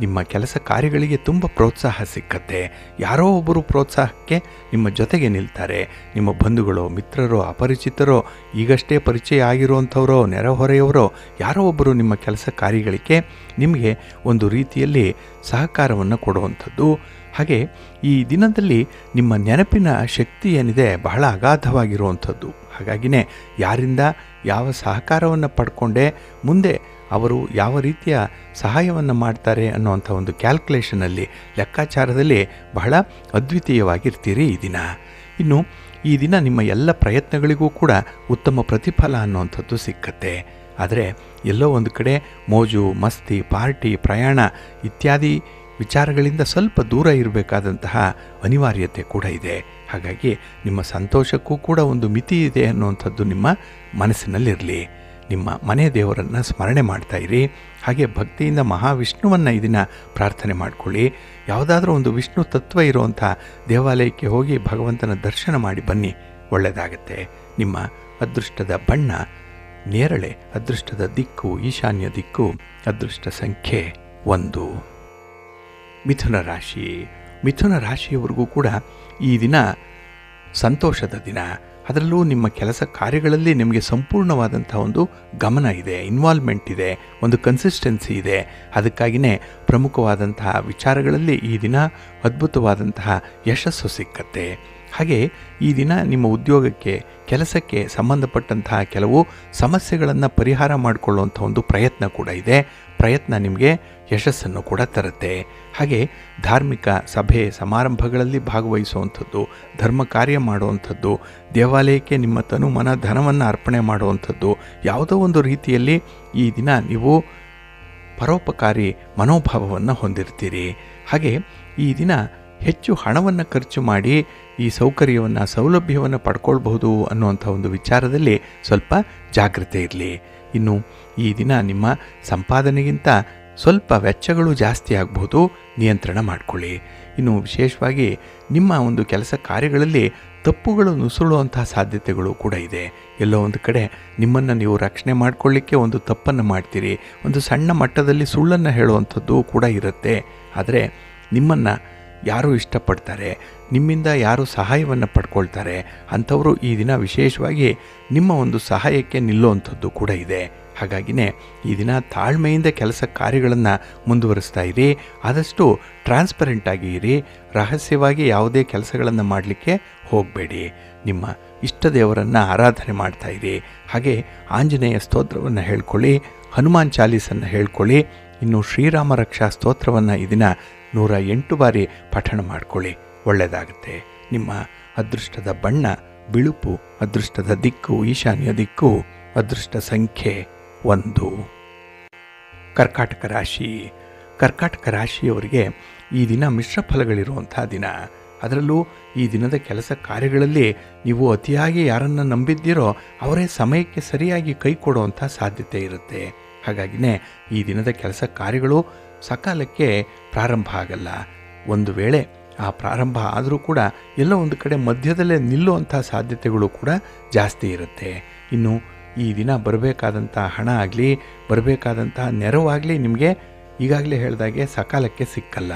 ನಿಮ್ಮ ಕೆಲಸ ಕಾರ್ಯಗಳಿಗೆ ತುಂಬ ಪ್ರೋತ್ಸಾಹ ಸಿಕ್ಕತ್ತೆ. ಯಾರೋ ಒಬ್ಬರು ಪ್ರೋತ್ಸಾಹಕ್ಕೆ ನಿಮ್ಮ ಜೊತೆಗೆ ನಿಲ್ತಾರೆ. ನಿಮ್ಮ ಬಂಧುಗಳೋ, ಮಿತ್ರರೋ, ಅಪರಿಚಿತರೋ, ಈಗಷ್ಟೇ ಪರಿಚಯ ಆಗಿರುವಂಥವರೋ, ನೆರೆಹೊರೆಯವರೋ ಯಾರೋ ಒಬ್ಬರು ನಿಮ್ಮ ಕೆಲಸ ಕಾರ್ಯಗಳಿಗೆ ನಿಮಗೆ ಒಂದು ರೀತಿಯಲ್ಲಿ ಸಹಕಾರವನ್ನು ಕೊಡುವಂಥದ್ದು. ಹಾಗೆ ಈ ದಿನದಲ್ಲಿ ನಿಮ್ಮ ನೆನಪಿನ ಶಕ್ತಿ ಏನಿದೆ ಬಹಳ ಅಗಾಧವಾಗಿರುವಂಥದ್ದು. ಹಾಗಾಗಿನೇ ಯಾರಿಂದ ಯಾವ ಸಹಕಾರವನ್ನು ಪಡ್ಕೊಂಡೆ ಮುಂದೆ ಅವರು ಯಾವ ರೀತಿಯ ಸಹಾಯವನ್ನು ಮಾಡ್ತಾರೆ ಅನ್ನೋವಂಥ ಒಂದು ಕ್ಯಾಲ್ಕುಲೇಷನಲ್ಲಿ, ಲೆಕ್ಕಾಚಾರದಲ್ಲಿ ಬಹಳ ಅದ್ವಿತೀಯವಾಗಿರ್ತೀರಿ ಈ ದಿನ. ಇನ್ನು ಈ ದಿನ ನಿಮ್ಮ ಎಲ್ಲ ಪ್ರಯತ್ನಗಳಿಗೂ ಕೂಡ ಉತ್ತಮ ಪ್ರತಿಫಲ ಅನ್ನುವಂಥದ್ದು ಸಿಕ್ಕತ್ತೆ. ಆದರೆ ಎಲ್ಲೋ ಒಂದು ಕಡೆ ಮೋಜು ಮಸ್ತಿ ಪಾರ್ಟಿ ಪ್ರಯಾಣ ಇತ್ಯಾದಿ ವಿಚಾರಗಳಿಂದ ಸ್ವಲ್ಪ ದೂರ ಇರಬೇಕಾದಂತಹ ಅನಿವಾರ್ಯತೆ ಕೂಡ ಇದೆ. ಹಾಗಾಗಿ ನಿಮ್ಮ ಸಂತೋಷಕ್ಕೂ ಕೂಡ ಒಂದು ಮಿತಿ ಇದೆ ಅನ್ನುವಂಥದ್ದು ನಿಮ್ಮ ಮನಸ್ಸಿನಲ್ಲಿರಲಿ. ನಿಮ್ಮ ಮನೆ ದೇವರನ್ನು ಸ್ಮರಣೆ ಮಾಡ್ತಾ ಇರಿ. ಹಾಗೆ ಭಕ್ತಿಯಿಂದ ಮಹಾವಿಷ್ಣುವನ್ನು ಈ ದಿನ ಪ್ರಾರ್ಥನೆ ಮಾಡಿಕೊಳ್ಳಿ. ಯಾವುದಾದ್ರೂ ಒಂದು ವಿಷ್ಣು ತತ್ವ ಇರುವಂಥ ದೇವಾಲಯಕ್ಕೆ ಹೋಗಿ ಭಗವಂತನ ದರ್ಶನ ಮಾಡಿ ಬನ್ನಿ, ಒಳ್ಳೆಯದಾಗತ್ತೆ. ನಿಮ್ಮ ಅದೃಷ್ಟದ ಬಣ್ಣ ನೇರಳೆ, ಅದೃಷ್ಟದ ದಿಕ್ಕು ಈಶಾನ್ಯ ದಿಕ್ಕು, ಅದೃಷ್ಟ ಸಂಖ್ಯೆ 1. ಮಿಥುನ ರಾಶಿ. ಮಿಥುನ ರಾಶಿಯವರೆಗೂ ಕೂಡ ಈ ದಿನ ಸಂತೋಷದ ದಿನ. ಅದರಲ್ಲೂ ನಿಮ್ಮ ಕೆಲಸ ಕಾರ್ಯಗಳಲ್ಲಿ ನಿಮಗೆ ಸಂಪೂರ್ಣವಾದಂಥ ಒಂದು ಗಮನ ಇದೆ, ಇನ್ವಾಲ್ವ್ಮೆಂಟ್ ಇದೆ, ಒಂದು ಕನ್ಸಿಸ್ಟೆನ್ಸಿ ಇದೆ. ಅದಕ್ಕಾಗಿಯೇ ಪ್ರಮುಖವಾದಂತಹ ವಿಚಾರಗಳಲ್ಲಿ ಈ ದಿನ ಅದ್ಭುತವಾದಂತಹ ಯಶಸ್ಸು ಸಿಕ್ಕತ್ತೆ. ಹಾಗೆ ಈ ದಿನ ನಿಮ್ಮ ಉದ್ಯೋಗಕ್ಕೆ ಕೆಲಸಕ್ಕೆ ಸಂಬಂಧಪಟ್ಟಂತಹ ಕೆಲವು ಸಮಸ್ಯೆಗಳನ್ನು ಪರಿಹಾರ ಮಾಡಿಕೊಳ್ಳುವಂಥ ಒಂದು ಪ್ರಯತ್ನ ಕೂಡ ಇದೆ. ಪ್ರಯತ್ನ ನಿಮಗೆ ಯಶಸ್ಸನ್ನು ಕೂಡ ತರುತ್ತೆ. ಹಾಗೆ ಧಾರ್ಮಿಕ ಸಭೆ ಸಮಾರಂಭಗಳಲ್ಲಿ ಭಾಗವಹಿಸುವಂಥದ್ದು, ಧರ್ಮ ಕಾರ್ಯ ಮಾಡುವಂಥದ್ದು, ದೇವಾಲಯಕ್ಕೆ ನಿಮ್ಮ ತನು ಮನ ಧನವನ್ನು ಅರ್ಪಣೆ ಮಾಡುವಂಥದ್ದು, ಯಾವುದೋ ಒಂದು ರೀತಿಯಲ್ಲಿ ಈ ದಿನ ನೀವು ಪರೋಪಕಾರಿ ಮನೋಭಾವವನ್ನು ಹೊಂದಿರ್ತೀರಿ. ಹಾಗೆ ಈ ದಿನ ಹೆಚ್ಚು ಹಣವನ್ನು ಖರ್ಚು ಮಾಡಿ ಈ ಸೌಕರ್ಯವನ್ನು ಸೌಲಭ್ಯವನ್ನು ಪಡ್ಕೊಳ್ಬಹುದು ಅನ್ನುವಂಥ ಒಂದು ವಿಚಾರದಲ್ಲಿ ಸ್ವಲ್ಪ ಜಾಗ್ರತೆ ಇರಲಿ. ಇನ್ನು ಈ ದಿನ ನಿಮ್ಮ ಸಂಪಾದನೆಗಿಂತ ಸ್ವಲ್ಪ ವೆಚ್ಚಗಳು ಜಾಸ್ತಿ ಆಗಬಹುದು, ನಿಯಂತ್ರಣ ಮಾಡಿಕೊಳ್ಳಿ. ಇನ್ನು ವಿಶೇಷವಾಗಿ ನಿಮ್ಮ ಒಂದು ಕೆಲಸ ಕಾರ್ಯಗಳಲ್ಲಿ ತಪ್ಪುಗಳು ನುಸುಳುವಂಥ ಸಾಧ್ಯತೆಗಳು ಕೂಡ ಇದೆ. ಎಲ್ಲೋ ಒಂದು ಕಡೆ ನಿಮ್ಮನ್ನು ನೀವು ರಕ್ಷಣೆ ಮಾಡಿಕೊಳ್ಳಿಕ್ಕೆ ಒಂದು ತಪ್ಪನ್ನು ಮಾಡ್ತೀರಿ, ಒಂದು ಸಣ್ಣ ಮಟ್ಟದಲ್ಲಿ ಸುಳ್ಳನ್ನು ಹೇಳುವಂಥದ್ದು ಕೂಡ ಇರುತ್ತೆ. ಆದರೆ ನಿಮ್ಮನ್ನು ಯಾರು ಇಷ್ಟಪಡ್ತಾರೆ, ನಿಮ್ಮಿಂದ ಯಾರು ಸಹಾಯವನ್ನು ಪಡ್ಕೊಳ್ತಾರೆ ಅಂಥವರು ಈ ದಿನ ವಿಶೇಷವಾಗಿ ನಿಮ್ಮ ಒಂದು ಸಹಾಯಕ್ಕೆ ನಿಲ್ಲುವಂಥದ್ದು ಕೂಡ ಇದೆ. ಹಾಗಾಗಿನೇ ಈ ದಿನ ತಾಳ್ಮೆಯಿಂದ ಕೆಲಸ ಕಾರ್ಯಗಳನ್ನು ಮುಂದುವರಿಸ್ತಾ ಇರಿ. ಆದಷ್ಟು ಟ್ರಾನ್ಸ್ಪರೆಂಟಾಗಿ ಇರಿ. ರಹಸ್ಯವಾಗಿ ಯಾವುದೇ ಕೆಲಸಗಳನ್ನು ಮಾಡಲಿಕ್ಕೆ ಹೋಗಬೇಡಿ. ನಿಮ್ಮ ಇಷ್ಟ ದೇವರನ್ನು ಆರಾಧನೆ ಮಾಡ್ತಾ ಇರಿ. ಹಾಗೆ ಆಂಜನೇಯ ಸ್ತೋತ್ರವನ್ನು ಹೇಳ್ಕೊಳ್ಳಿ, ಹನುಮಾನ್ ಚಾಲೀಸನ್ನು ಹೇಳ್ಕೊಳ್ಳಿ. ಇನ್ನು ಶ್ರೀರಾಮ ರಕ್ಷಾ ಸ್ತೋತ್ರವನ್ನು ಈ ದಿನ 108 ಬಾರಿ ಪಠಣ ಮಾಡಿಕೊಳ್ಳಿ, ಒಳ್ಳೆಯದಾಗುತ್ತೆ. ನಿಮ್ಮ ಅದೃಷ್ಟದ ಬಣ್ಣ ಬಿಳುಪು, ಅದೃಷ್ಟದ ದಿಕ್ಕು ಈಶಾನ್ಯ ದಿಕ್ಕು, ಅದೃಷ್ಟ ಸಂಖ್ಯೆ 1. ಕರ್ಕಾಟಕ ರಾಶಿ. ಕರ್ಕಾಟಕ ರಾಶಿಯವರಿಗೆ ಈ ದಿನ ಮಿಶ್ರ ಫಲಗಳಿರುವಂಥ ದಿನ. ಅದರಲ್ಲೂ ಈ ದಿನದ ಕೆಲಸ ಕಾರ್ಯಗಳಲ್ಲಿ ನೀವು ಅತಿಯಾಗಿ ಯಾರನ್ನು ನಂಬಿದ್ದೀರೋ ಅವರೇ ಸಮಯಕ್ಕೆ ಸರಿಯಾಗಿ ಕೈ ಕೊಡುವಂಥ ಸಾಧ್ಯತೆ ಇರುತ್ತೆ. ಹಾಗಾಗಿನೇ ಈ ದಿನದ ಕೆಲಸ ಕಾರ್ಯಗಳು ಸಕಾಲಕ್ಕೆ ಪ್ರಾರಂಭ ಆಗಲ್ಲ. ಒಂದು ವೇಳೆ ಆ ಪ್ರಾರಂಭ ಆದರೂ ಕೂಡ ಎಲ್ಲೋ ಒಂದು ಕಡೆ ಮಧ್ಯದಲ್ಲೇ ನಿಲ್ಲುವಂಥ ಸಾಧ್ಯತೆಗಳು ಕೂಡ ಜಾಸ್ತಿ ಇರುತ್ತೆ. ಇನ್ನು ಈ ದಿನ ಬರಬೇಕಾದಂಥ ಹಣ ಆಗಲಿ ಬರಬೇಕಾದಂಥ ನೆರವಾಗಲಿ ನಿಮಗೆ ಈಗಾಗಲೇ ಹೇಳಿದಾಗೆ ಸಕಾಲಕ್ಕೆ ಸಿಕ್ಕಲ್ಲ.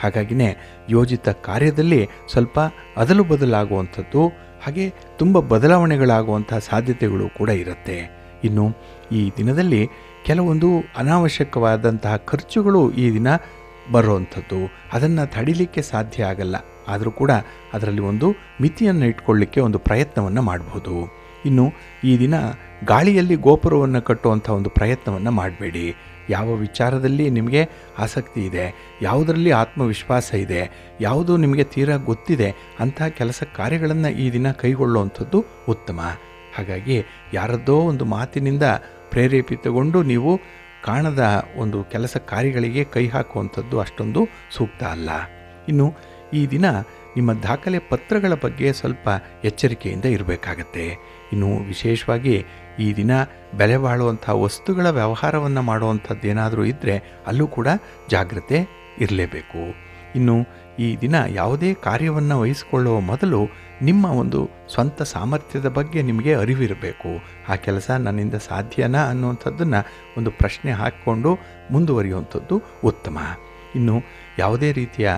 ಹಾಗಾಗಿನೇ ಯೋಜಿತ ಕಾರ್ಯದಲ್ಲಿ ಸ್ವಲ್ಪ ಅದಲು ಬದಲಾಗುವಂಥದ್ದು, ಹಾಗೆ ತುಂಬ ಬದಲಾವಣೆಗಳಾಗುವಂಥ ಸಾಧ್ಯತೆಗಳು ಕೂಡ ಇರುತ್ತೆ. ಇನ್ನು ಈ ದಿನದಲ್ಲಿ ಕೆಲವೊಂದು ಅನಾವಶ್ಯಕವಾದಂತಹ ಖರ್ಚುಗಳು ಈ ದಿನ ಬರುವಂಥದ್ದು, ಅದನ್ನು ತಡಿಲಿಕ್ಕೆ ಸಾಧ್ಯ ಆಗಲ್ಲ. ಆದರೂ ಕೂಡ ಅದರಲ್ಲಿ ಒಂದು ಮಿತಿಯನ್ನು ಇಟ್ಕೊಳ್ಳಿಕ್ಕೆ ಒಂದು ಪ್ರಯತ್ನವನ್ನು ಮಾಡಬಹುದು. ಇನ್ನು ಈ ದಿನ ಗಾಳಿಯಲ್ಲಿ ಗೋಪುರವನ್ನು ಕಟ್ಟುವಂಥ ಒಂದು ಪ್ರಯತ್ನವನ್ನು ಮಾಡಬೇಡಿ. ಯಾವ ವಿಚಾರದಲ್ಲಿ ನಿಮಗೆ ಆಸಕ್ತಿ ಇದೆ, ಯಾವುದರಲ್ಲಿ ಆತ್ಮವಿಶ್ವಾಸ ಇದೆ, ಯಾವುದು ನಿಮಗೆ ತೀರಾ ಗೊತ್ತಿದೆ ಅಂಥ ಕೆಲಸ ಕಾರ್ಯಗಳನ್ನು ಈ ದಿನ ಕೈಗೊಳ್ಳುವಂಥದ್ದು ಉತ್ತಮ. ಹಾಗಾಗಿ ಯಾರದ್ದೋ ಒಂದು ಮಾತಿನಿಂದ ಪ್ರೇರೇಪಿತಗೊಂಡು ನೀವು ಕಾಣದ ಒಂದು ಕೆಲಸ ಕಾರ್ಯಗಳಿಗೆ ಕೈ ಹಾಕುವಂಥದ್ದು ಅಷ್ಟೊಂದು ಸೂಕ್ತ ಅಲ್ಲ. ಇನ್ನು ಈ ದಿನ ನಿಮ್ಮ ದಾಖಲೆ ಪತ್ರಗಳ ಬಗ್ಗೆ ಸ್ವಲ್ಪ ಎಚ್ಚರಿಕೆಯಿಂದ ಇರಬೇಕಾಗತ್ತೆ. ಇನ್ನು ವಿಶೇಷವಾಗಿ ಈ ದಿನ ಬೆಲೆ ಬಾಳುವಂಥ ವಸ್ತುಗಳ ವ್ಯವಹಾರವನ್ನು ಮಾಡುವಂಥದ್ದೇನಾದರೂ ಇದ್ದರೆ ಅಲ್ಲೂ ಕೂಡ ಜಾಗ್ರತೆ ಇರಲೇಬೇಕು. ಇನ್ನು ಈ ದಿನ ಯಾವುದೇ ಕಾರ್ಯವನ್ನು ವಹಿಸಿಕೊಳ್ಳುವ ಮೊದಲು ನಿಮ್ಮ ಒಂದು ಸ್ವಂತ ಸಾಮರ್ಥ್ಯದ ಬಗ್ಗೆ ನಿಮಗೆ ಅರಿವಿರಬೇಕು. ಆ ಕೆಲಸ ನನ್ನಿಂದ ಸಾಧ್ಯನಾ ಅನ್ನುವಂಥದ್ದನ್ನು ಒಂದು ಪ್ರಶ್ನೆ ಹಾಕಿಕೊಂಡು ಮುಂದುವರಿಯುವಂಥದ್ದು ಉತ್ತಮ. ಇನ್ನು ಯಾವುದೇ ರೀತಿಯ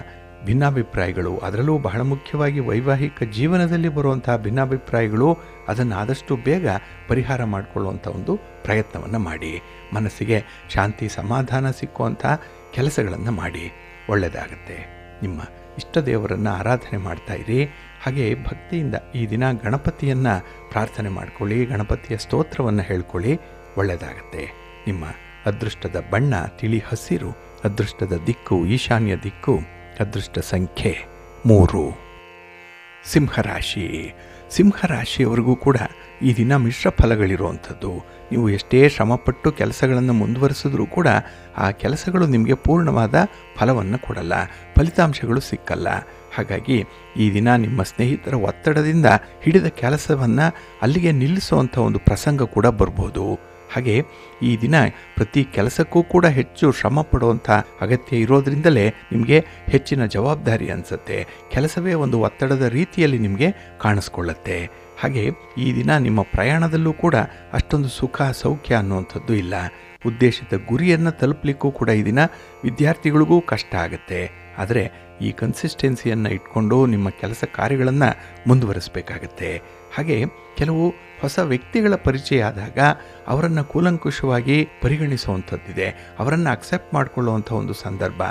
ಭಿನ್ನಾಭಿಪ್ರಾಯಗಳು, ಅದರಲ್ಲೂ ಬಹಳ ಮುಖ್ಯವಾಗಿ ವೈವಾಹಿಕ ಜೀವನದಲ್ಲಿ ಬರುವಂತಹ ಭಿನ್ನಾಭಿಪ್ರಾಯಗಳು, ಅದನ್ನು ಆದಷ್ಟು ಬೇಗ ಪರಿಹಾರ ಮಾಡಿಕೊಳ್ಳುವಂಥ ಒಂದು ಪ್ರಯತ್ನವನ್ನು ಮಾಡಿ. ಮನಸ್ಸಿಗೆ ಶಾಂತಿ ಸಮಾಧಾನ ಸಿಕ್ಕುವಂಥ ಕೆಲಸಗಳನ್ನು ಮಾಡಿ, ಒಳ್ಳೆಯದಾಗತ್ತೆ. ನಿಮ್ಮ ಇಷ್ಟ ದೇವರನ್ನು ಆರಾಧನೆ ಮಾಡ್ತಾ ಇರಿ. ಹಾಗೆ ಭಕ್ತಿಯಿಂದ ಈ ದಿನ ಗಣಪತಿಯನ್ನು ಪ್ರಾರ್ಥನೆ ಮಾಡಿಕೊಳ್ಳಿ, ಗಣಪತಿಯ ಸ್ತೋತ್ರವನ್ನು ಹೇಳ್ಕೊಳ್ಳಿ, ಒಳ್ಳೆಯದಾಗತ್ತೆ. ನಿಮ್ಮ ಅದೃಷ್ಟದ ಬಣ್ಣ ತಿಳಿ ಹಸಿರು, ಅದೃಷ್ಟದ ದಿಕ್ಕು ಈಶಾನ್ಯ ದಿಕ್ಕು, ಅದೃಷ್ಟ ಸಂಖ್ಯೆ 3. ಸಿಂಹರಾಶಿ. ಸಿಂಹರಾಶಿಯವರಿಗೂ ಕೂಡ ಈ ದಿನ ಮಿಶ್ರ ಫಲಗಳಿರುವಂಥದ್ದು. ನೀವು ಎಷ್ಟೇ ಶ್ರಮಪಟ್ಟು ಕೆಲಸಗಳನ್ನು ಮುಂದುವರಿಸಿದ್ರೂ ಕೂಡ ಆ ಕೆಲಸಗಳು ನಿಮಗೆ ಪೂರ್ಣವಾದ ಫಲವನ್ನು ಕೊಡಲ್ಲ, ಫಲಿತಾಂಶಗಳು ಸಿಕ್ಕಲ್ಲ. ಹಾಗಾಗಿ ಈ ದಿನ ನಿಮ್ಮ ಸ್ನೇಹಿತರ ಒತ್ತಡದಿಂದ ಹಿಡಿದ ಕೆಲಸವನ್ನು ಅಲ್ಲಿಗೆ ನಿಲ್ಲಿಸುವಂಥ ಒಂದು ಪ್ರಸಂಗ ಕೂಡ ಬರ್ಬೋದು. ಹಾಗೆ ಈ ದಿನ ಪ್ರತಿ ಕೆಲಸಕ್ಕೂ ಕೂಡ ಹೆಚ್ಚು ಶ್ರಮ ಪಡುವಂಥ ಅಗತ್ಯ ಇರೋದ್ರಿಂದಲೇ ನಿಮಗೆ ಹೆಚ್ಚಿನ ಜವಾಬ್ದಾರಿ ಅನಿಸುತ್ತೆ. ಕೆಲಸವೇ ಒಂದು ಒತ್ತಡದ ರೀತಿಯಲ್ಲಿ ನಿಮಗೆ ಕಾಣಿಸ್ಕೊಳ್ಳುತ್ತೆ. ಹಾಗೆ ಈ ದಿನ ನಿಮ್ಮ ಪ್ರಯಾಣದಲ್ಲೂ ಕೂಡ ಅಷ್ಟೊಂದು ಸುಖ ಸೌಖ್ಯ ಅನ್ನುವಂಥದ್ದು ಇಲ್ಲ. ಉದ್ದೇಶಿತ ಗುರಿಯನ್ನು ತಲುಪಲಿಕ್ಕೂ ಕೂಡ ಈ ದಿನ ವಿದ್ಯಾರ್ಥಿಗಳಿಗೂ ಕಷ್ಟ ಆಗುತ್ತೆ. ಆದರೆ ಈ ಕನ್ಸಿಸ್ಟೆನ್ಸಿಯನ್ನು ಇಟ್ಕೊಂಡು ನಿಮ್ಮ ಕೆಲಸ ಕಾರ್ಯಗಳನ್ನು ಮುಂದುವರಿಸಬೇಕಾಗತ್ತೆ. ಹಾಗೆ ಕೆಲವು ಹೊಸ ವ್ಯಕ್ತಿಗಳ ಪರಿಚಯ ಆದಾಗ ಅವರನ್ನು ಕೂಲಂಕುಷವಾಗಿ ಪರಿಗಣಿಸುವಂಥದ್ದಿದೆ, ಅವರನ್ನು ಅಕ್ಸೆಪ್ಟ್ ಮಾಡಿಕೊಳ್ಳುವಂಥ ಒಂದು ಸಂದರ್ಭ.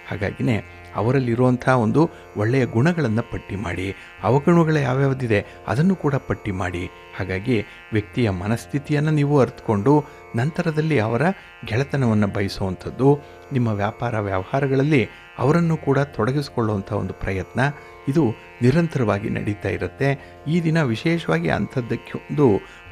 ಹಾಗಾಗಿನೇ ಅವರಲ್ಲಿರುವಂಥ ಒಂದು ಒಳ್ಳೆಯ ಗುಣಗಳನ್ನು ಪಟ್ಟಿ ಮಾಡಿ, ಅವಗುಣಗಳು ಯಾವ್ಯಾವುದಿದೆ ಅದನ್ನು ಕೂಡ ಪಟ್ಟಿ ಮಾಡಿ. ಹಾಗಾಗಿ ವ್ಯಕ್ತಿಯ ಮನಸ್ಥಿತಿಯನ್ನು ನೀವು ಅರ್ಥಕೊಂಡು ನಂತರದಲ್ಲಿ ಅವರ ಗೆಳೆತನವನ್ನು ಬಯಸುವಂಥದ್ದು, ನಿಮ್ಮ ವ್ಯಾಪಾರ ವ್ಯವಹಾರಗಳಲ್ಲಿ ಅವರನ್ನು ಕೂಡ ತೊಡಗಿಸಿಕೊಳ್ಳುವಂಥ ಒಂದು ಪ್ರಯತ್ನ ಇದು ನಿರಂತರವಾಗಿ ನಡೀತಾ ಇರುತ್ತೆ. ಈ ದಿನ ವಿಶೇಷವಾಗಿ ಅಂಥದ್ದಕ್ಕೆ ಒಂದು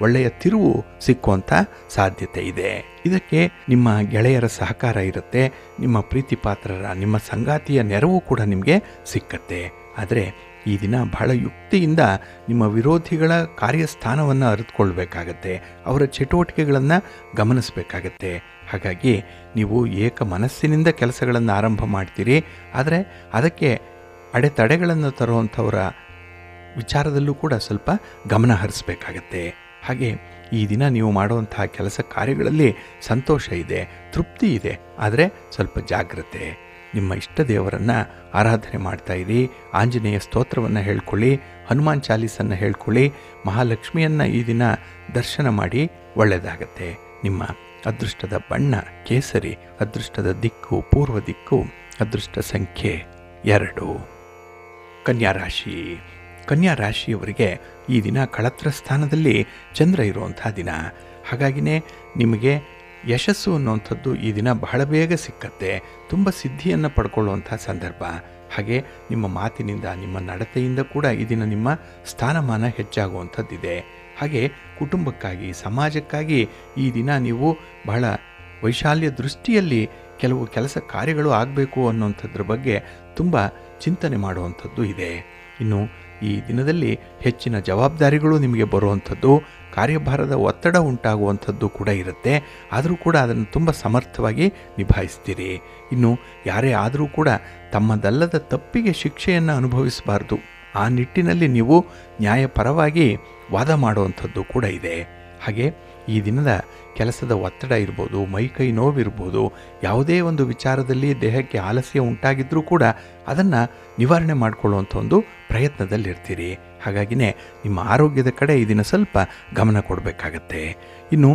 ಒಳ್ಳೆಯ ತಿರುವು ಸಿಕ್ಕುವಂಥ ಸಾಧ್ಯತೆ ಇದೆ. ಇದಕ್ಕೆ ನಿಮ್ಮ ಗೆಳೆಯರ ಸಹಕಾರ ಇರುತ್ತೆ, ನಿಮ್ಮ ಪ್ರೀತಿ ಪಾತ್ರರ, ನಿಮ್ಮ ಸಂಗಾತಿಯ ನೆರವು ಕೂಡ ನಿಮಗೆ ಸಿಕ್ಕತ್ತೆ. ಆದರೆ ಈ ದಿನ ಬಹಳ ಯುಕ್ತಿಯಿಂದ ನಿಮ್ಮ ವಿರೋಧಿಗಳ ಕಾರ್ಯಸ್ಥಾನವನ್ನು ಅರಿತುಕೊಳ್ಬೇಕಾಗತ್ತೆ, ಅವರ ಚಟುವಟಿಕೆಗಳನ್ನು ಗಮನಿಸಬೇಕಾಗತ್ತೆ. ಹಾಗಾಗಿ ನೀವು ಏಕ ಮನಸ್ಸಿನಿಂದ ಕೆಲಸಗಳನ್ನು ಆರಂಭ ಮಾಡ್ತೀರಿ, ಆದರೆ ಅದಕ್ಕೆ ಅಡೆತಡೆಗಳನ್ನು ತರುವಂಥವರ ವಿಚಾರದಲ್ಲೂ ಕೂಡ ಸ್ವಲ್ಪ ಗಮನ ಹರಿಸಬೇಕಾಗತ್ತೆ. ಹಾಗೆ ಈ ದಿನ ನೀವು ಮಾಡುವಂತಹ ಕೆಲಸ ಕಾರ್ಯಗಳಲ್ಲಿ ಸಂತೋಷ ಇದೆ, ತೃಪ್ತಿ ಇದೆ, ಆದರೆ ಸ್ವಲ್ಪ ಜಾಗ್ರತೆ. ನಿಮ್ಮ ಇಷ್ಟ ದೇವರನ್ನು ಆರಾಧನೆ ಮಾಡ್ತಾ ಇರಿ, ಆಂಜನೇಯ ಸ್ತೋತ್ರವನ್ನು ಹೇಳ್ಕೊಳ್ಳಿ, ಹನುಮಾನ್ ಚಾಲೀಸನ್ನು ಹೇಳ್ಕೊಳ್ಳಿ, ಮಹಾಲಕ್ಷ್ಮಿಯನ್ನು ಈ ದಿನ ದರ್ಶನ ಮಾಡಿ, ಒಳ್ಳೆಯದಾಗತ್ತೆ. ನಿಮ್ಮ ಅದೃಷ್ಟದ ಬಣ್ಣ ಕೇಸರಿ, ಅದೃಷ್ಟದ ದಿಕ್ಕು ಪೂರ್ವ ದಿಕ್ಕು, ಅದೃಷ್ಟ ಸಂಖ್ಯೆ 2. ಕನ್ಯಾರಾಶಿ. ಕನ್ಯಾರಾಶಿಯವರಿಗೆ ಈ ದಿನ ಕಳತ್ರ ಸ್ಥಾನದಲ್ಲಿ ಚಂದ್ರ ಇರುವಂಥ ದಿನ. ಹಾಗಾಗಿನೇ ನಿಮಗೆ ಯಶಸ್ಸು ಅನ್ನುವಂಥದ್ದು ಈ ದಿನ ಬಹಳ ಬೇಗ ಸಿಕ್ಕತ್ತೆ, ತುಂಬ ಸಿದ್ಧಿಯನ್ನು ಪಡ್ಕೊಳ್ಳುವಂಥ ಸಂದರ್ಭ. ಹಾಗೆ ನಿಮ್ಮ ಮಾತಿನಿಂದ, ನಿಮ್ಮ ನಡತೆಯಿಂದ ಕೂಡ ಈ ದಿನ ನಿಮ್ಮ ಸ್ಥಾನಮಾನ ಹೆಚ್ಚಾಗುವಂಥದ್ದಿದೆ. ಹಾಗೆ ಕುಟುಂಬಕ್ಕಾಗಿ, ಸಮಾಜಕ್ಕಾಗಿ ಈ ದಿನ ನೀವು ಬಹಳ ವೈಶಾಲ್ಯ ದೃಷ್ಟಿಯಲ್ಲಿ ಕೆಲವು ಕೆಲಸ ಕಾರ್ಯಗಳು ಆಗಬೇಕು ಅನ್ನುವಂಥದ್ರ ಬಗ್ಗೆ ತುಂಬ ಚಿಂತನೆ ಮಾಡುವಂಥದ್ದು ಇದೆ. ಇನ್ನು ಈ ದಿನದಲ್ಲಿ ಹೆಚ್ಚಿನ ಜವಾಬ್ದಾರಿಗಳು ನಿಮಗೆ ಬರುವಂಥದ್ದು, ಕಾರ್ಯಭಾರದ ಒತ್ತಡ ಉಂಟಾಗುವಂಥದ್ದು ಕೂಡ ಇರುತ್ತೆ. ಆದರೂ ಕೂಡ ಅದನ್ನು ತುಂಬ ಸಮರ್ಥವಾಗಿ ನಿಭಾಯಿಸ್ತೀರಿ. ಇನ್ನು ಯಾರೇ ಆದರೂ ಕೂಡ ತಮ್ಮದಲ್ಲದ ತಪ್ಪಿಗೆ ಶಿಕ್ಷೆಯನ್ನು ಅನುಭವಿಸಬಾರ್ದು, ಆ ನಿಟ್ಟಿನಲ್ಲಿ ನೀವು ನ್ಯಾಯಪರವಾಗಿ ವಾದ ಮಾಡುವಂಥದ್ದು ಕೂಡ ಇದೆ. ಹಾಗೆ ಈ ದಿನದ ಕೆಲಸದ ಒತ್ತಡ ಇರ್ಬೋದು, ಮೈಕೈ ನೋವಿರ್ಬೋದು, ಯಾವುದೇ ಒಂದು ವಿಚಾರದಲ್ಲಿ ದೇಹಕ್ಕೆ ಆಲಸ್ಯ ಉಂಟಾಗಿದ್ದರೂ ಕೂಡ ಅದನ್ನು ನಿವಾರಣೆ ಮಾಡಿಕೊಳ್ಳುವಂಥ ಒಂದು ಪ್ರಯತ್ನದಲ್ಲಿರ್ತೀರಿ. ಹಾಗಾಗಿನೇ ನಿಮ್ಮ ಆರೋಗ್ಯದ ಕಡೆ ಈ ದಿನ ಸ್ವಲ್ಪ ಗಮನ ಕೊಡಬೇಕಾಗತ್ತೆ. ಇನ್ನು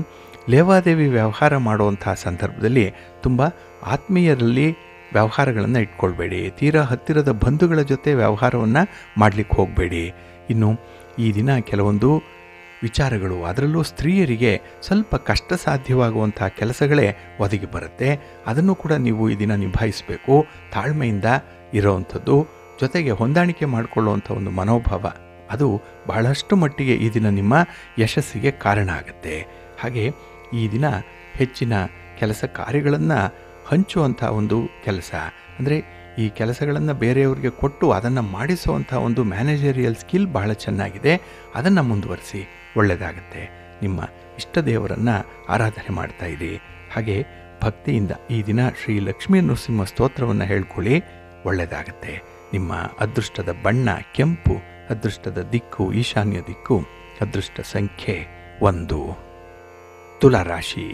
ಲೇವಾದೇವಿ ವ್ಯವಹಾರ ಮಾಡುವಂಥ ಸಂದರ್ಭದಲ್ಲಿ ತುಂಬ ಆತ್ಮೀಯರಲ್ಲಿ ವ್ಯವಹಾರಗಳನ್ನು ಇಟ್ಕೊಳ್ಬೇಡಿ, ತೀರಾ ಹತ್ತಿರದ ಬಂಧುಗಳ ಜೊತೆ ವ್ಯವಹಾರವನ್ನು ಮಾಡಲಿಕ್ಕೆ ಹೋಗಬೇಡಿ. ಇನ್ನು ಈ ದಿನ ಕೆಲವೊಂದು ವಿಚಾರಗಳು, ಅದರಲ್ಲೂ ಸ್ತ್ರೀಯರಿಗೆ ಸ್ವಲ್ಪ ಕಷ್ಟ ಸಾಧ್ಯವಾಗುವಂಥ ಕೆಲಸಗಳೇ ಒದಗಿ ಬರುತ್ತೆ. ಅದನ್ನು ಕೂಡ ನೀವು ಈ ದಿನ ನಿಭಾಯಿಸಬೇಕು, ತಾಳ್ಮೆಯಿಂದ ಇರೋವಂಥದ್ದು. ಜೊತೆಗೆ ಹೊಂದಾಣಿಕೆ ಮಾಡಿಕೊಳ್ಳುವಂಥ ಒಂದು ಮನೋಭಾವ, ಅದು ಬಹಳಷ್ಟು ಮಟ್ಟಿಗೆ ಈ ದಿನ ನಿಮ್ಮ ಯಶಸ್ಸಿಗೆ ಕಾರಣ ಆಗುತ್ತೆ. ಹಾಗೆ ಈ ದಿನ ಹೆಚ್ಚಿನ ಕೆಲಸ ಕಾರ್ಯಗಳನ್ನು ಹಂಚುವಂಥ ಒಂದು ಕೆಲಸ, ಅಂದರೆ ಈ ಕೆಲಸಗಳನ್ನು ಬೇರೆಯವರಿಗೆ ಕೊಟ್ಟು ಅದನ್ನು ಮಾಡಿಸುವಂಥ ಒಂದು ಮ್ಯಾನೇಜರಿಯಲ್ ಸ್ಕಿಲ್ ಬಹಳ ಚೆನ್ನಾಗಿದೆ, ಅದನ್ನು ಮುಂದುವರಿಸಿ, ಒಳ್ಳೆಯದಾಗುತ್ತೆ. ನಿಮ್ಮ ಇಷ್ಟ ದೇವರನ್ನು ಆರಾಧನೆ ಮಾಡ್ತಾ ಇರಿ. ಹಾಗೆ ಭಕ್ತಿಯಿಂದ ಈ ದಿನ ಶ್ರೀ ಲಕ್ಷ್ಮೀ ನರಸಿಂಹ ಸ್ತೋತ್ರವನ್ನು ಹೇಳ್ಕೊಳ್ಳಿ, ಒಳ್ಳೆಯದಾಗುತ್ತೆ. ನಿಮ್ಮ ಅದೃಷ್ಟದ ಬಣ್ಣ ಕೆಂಪು, ಅದೃಷ್ಟದ ದಿಕ್ಕು ಈಶಾನ್ಯ ದಿಕ್ಕು, ಅದೃಷ್ಟ ಸಂಖ್ಯೆ 1. ತುಲಾರಾಶಿ.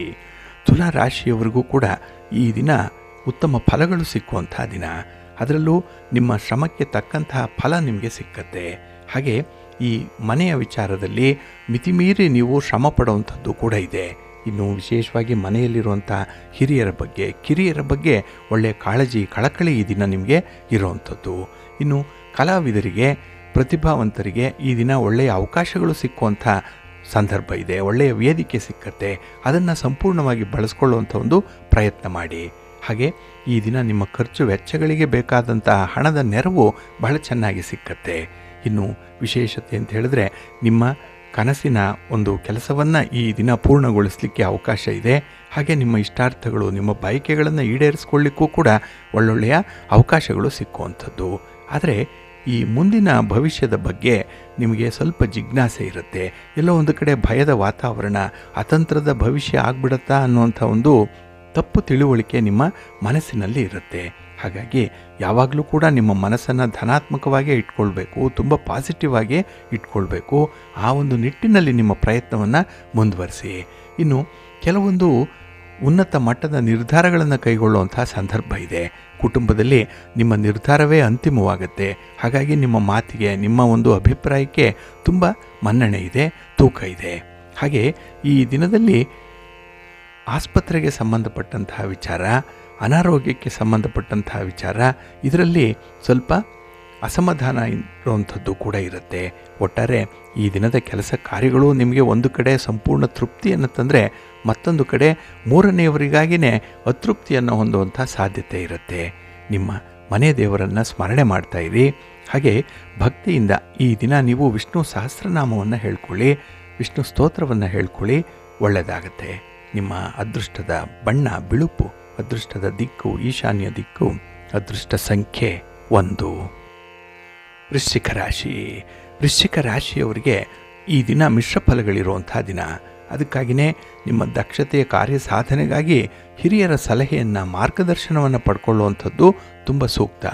ತುಲಾರಾಶಿಯವರಿಗೂ ಕೂಡ ಈ ದಿನ ಉತ್ತಮ ಫಲಗಳು ಸಿಕ್ಕುವಂಥ ದಿನ. ಅದರಲ್ಲೂ ನಿಮ್ಮ ಶ್ರಮಕ್ಕೆ ತಕ್ಕಂತಹ ಫಲ ನಿಮಗೆ ಸಿಕ್ಕತ್ತೆ. ಹಾಗೆ ಈ ಮನೆಯ ವಿಚಾರದಲ್ಲಿ ಮಿತಿಮೀರಿ ನೀವು ಶ್ರಮ ಪಡುವಂಥದ್ದು ಕೂಡ ಇದೆ. ಇನ್ನು ವಿಶೇಷವಾಗಿ ಮನೆಯಲ್ಲಿರುವಂಥ ಹಿರಿಯರ ಬಗ್ಗೆ, ಕಿರಿಯರ ಬಗ್ಗೆ ಒಳ್ಳೆಯ ಕಾಳಜಿ, ಕಳಕಳಿ ಈ ದಿನ ನಿಮಗೆ ಇರುವಂಥದ್ದು. ಇನ್ನು ಕಲಾವಿದರಿಗೆ, ಪ್ರತಿಭಾವಂತರಿಗೆ ಈ ದಿನ ಒಳ್ಳೆಯ ಅವಕಾಶಗಳು ಸಿಕ್ಕುವಂಥ ಸಂದರ್ಭ ಇದೆ, ಒಳ್ಳೆಯ ವೇದಿಕೆ ಸಿಕ್ಕತ್ತೆ. ಅದನ್ನು ಸಂಪೂರ್ಣವಾಗಿ ಬಳಸ್ಕೊಳ್ಳುವಂಥ ಒಂದು ಪ್ರಯತ್ನ ಮಾಡಿ. ಹಾಗೆ ಈ ದಿನ ನಿಮ್ಮ ಖರ್ಚು ವೆಚ್ಚಗಳಿಗೆ ಬೇಕಾದಂಥ ಹಣದ ನೆರವು ಬಹಳ ಚೆನ್ನಾಗಿ ಸಿಕ್ಕತ್ತೆ. ಇನ್ನು ವಿಶೇಷತೆ ಅಂತ ಹೇಳಿದ್ರೆ ನಿಮ್ಮ ಕನಸಿನ ಒಂದು ಕೆಲಸವನ್ನು ಈ ದಿನ ಪೂರ್ಣಗೊಳಿಸಲಿಕ್ಕೆ ಅವಕಾಶ ಇದೆ. ಹಾಗೆ ನಿಮ್ಮ ಇಷ್ಟಾರ್ಥಗಳು, ನಿಮ್ಮ ಬಯಕೆಗಳನ್ನು ಈಡೇರಿಸ್ಕೊಳ್ಳಿಕ್ಕೂ ಕೂಡ ಒಳ್ಳೊಳ್ಳೆಯ ಅವಕಾಶಗಳು ಸಿಕ್ಕುವಂಥದ್ದು. ಆದರೆ ಈ ಮುಂದಿನ ಭವಿಷ್ಯದ ಬಗ್ಗೆ ನಿಮಗೆ ಸ್ವಲ್ಪ ಜಿಜ್ಞಾಸೆ ಇರುತ್ತೆ. ಎಲ್ಲೋ ಒಂದು ಕಡೆ ಭಯದ ವಾತಾವರಣ, ಅತಂತ್ರದ ಭವಿಷ್ಯ ಆಗ್ಬಿಡತ್ತಾ ಅನ್ನುವಂಥ ಒಂದು ತಪ್ಪು ತಿಳುವಳಿಕೆ ನಿಮ್ಮ ಮನಸ್ಸಿನಲ್ಲಿ ಇರುತ್ತೆ. ಹಾಗಾಗಿ ಯಾವಾಗಲೂ ಕೂಡ ನಿಮ್ಮ ಮನಸ್ಸನ್ನು ಧನಾತ್ಮಕವಾಗೇ ಇಟ್ಕೊಳ್ಬೇಕು, ತುಂಬ ಪಾಸಿಟಿವ್ ಆಗಿ ಇಟ್ಕೊಳ್ಬೇಕು. ಆ ಒಂದು ನಿಟ್ಟಿನಲ್ಲಿ ನಿಮ್ಮ ಪ್ರಯತ್ನವನ್ನು ಮುಂದುವರಿಸಿ. ಇನ್ನು ಕೆಲವೊಂದು ಉನ್ನತ ಮಟ್ಟದ ನಿರ್ಧಾರಗಳನ್ನು ಕೈಗೊಳ್ಳುವಂಥ ಸಂದರ್ಭ ಇದೆ. ಕುಟುಂಬದಲ್ಲಿ ನಿಮ್ಮ ನಿರ್ಧಾರವೇ ಅಂತಿಮವಾಗುತ್ತೆ. ಹಾಗಾಗಿ ನಿಮ್ಮ ಮಾತಿಗೆ, ನಿಮ್ಮ ಒಂದು ಅಭಿಪ್ರಾಯಕ್ಕೆ ತುಂಬ ಮನ್ನಣೆ ಇದೆ, ತೂಕ ಇದೆ. ಹಾಗೆ ಈ ದಿನದಲ್ಲಿ ಆಸ್ಪತ್ರೆಗೆ ಸಂಬಂಧಪಟ್ಟಂತಹ ವಿಚಾರ, ಅನಾರೋಗ್ಯಕ್ಕೆ ಸಂಬಂಧಪಟ್ಟಂತಹ ವಿಚಾರ, ಇದರಲ್ಲಿ ಸ್ವಲ್ಪ ಅಸಮಾಧಾನ ಇರುವಂಥದ್ದು ಕೂಡ ಇರುತ್ತೆ. ಒಟ್ಟಾರೆ ಈ ದಿನದ ಕೆಲಸ ಕಾರ್ಯಗಳು ನಿಮಗೆ ಒಂದು ಕಡೆ ಸಂಪೂರ್ಣ ತೃಪ್ತಿಯನ್ನು ತಂದರೆ, ಮತ್ತೊಂದು ಕಡೆ ಮೂರನೆಯವರಿಗಾಗಿಯೇ ಅತೃಪ್ತಿಯನ್ನು ಹೊಂದುವಂಥ ಸಾಧ್ಯತೆ ಇರುತ್ತೆ. ನಿಮ್ಮ ಮನೆ ದೇವರನ್ನು ಸ್ಮರಣೆ ಮಾಡ್ತಾ ಇರಿ. ಹಾಗೆ ಭಕ್ತಿಯಿಂದ ಈ ದಿನ ನೀವು ವಿಷ್ಣು ಸಹಸ್ರನಾಮವನ್ನು ಹೇಳ್ಕೊಳ್ಳಿ, ವಿಷ್ಣು ಸ್ತೋತ್ರವನ್ನು ಹೇಳ್ಕೊಳ್ಳಿ, ಒಳ್ಳೆಯದಾಗತ್ತೆ. ನಿಮ್ಮ ಅದೃಷ್ಟದ ಬಣ್ಣ ಬಿಳುಪು, ಅದೃಷ್ಟದ ದಿಕ್ಕು ಈಶಾನ್ಯ ದಿಕ್ಕು, ಅದೃಷ್ಟ ಸಂಖ್ಯೆ 1. ವೃಶ್ಚಿಕ ರಾಶಿ. ವೃಶ್ಚಿಕ ರಾಶಿಯವರಿಗೆ ಈ ದಿನ ಮಿಶ್ರ ಫಲಗಳಿರುವಂಥ ದಿನ. ಅದಕ್ಕಾಗಿಯೇ ನಿಮ್ಮ ದಕ್ಷತೆಯ ಕಾರ್ಯ ಸಾಧನೆಗಾಗಿ ಹಿರಿಯರ ಸಲಹೆಯನ್ನು, ಮಾರ್ಗದರ್ಶನವನ್ನು ಪಡ್ಕೊಳ್ಳುವಂಥದ್ದು ತುಂಬ ಸೂಕ್ತ.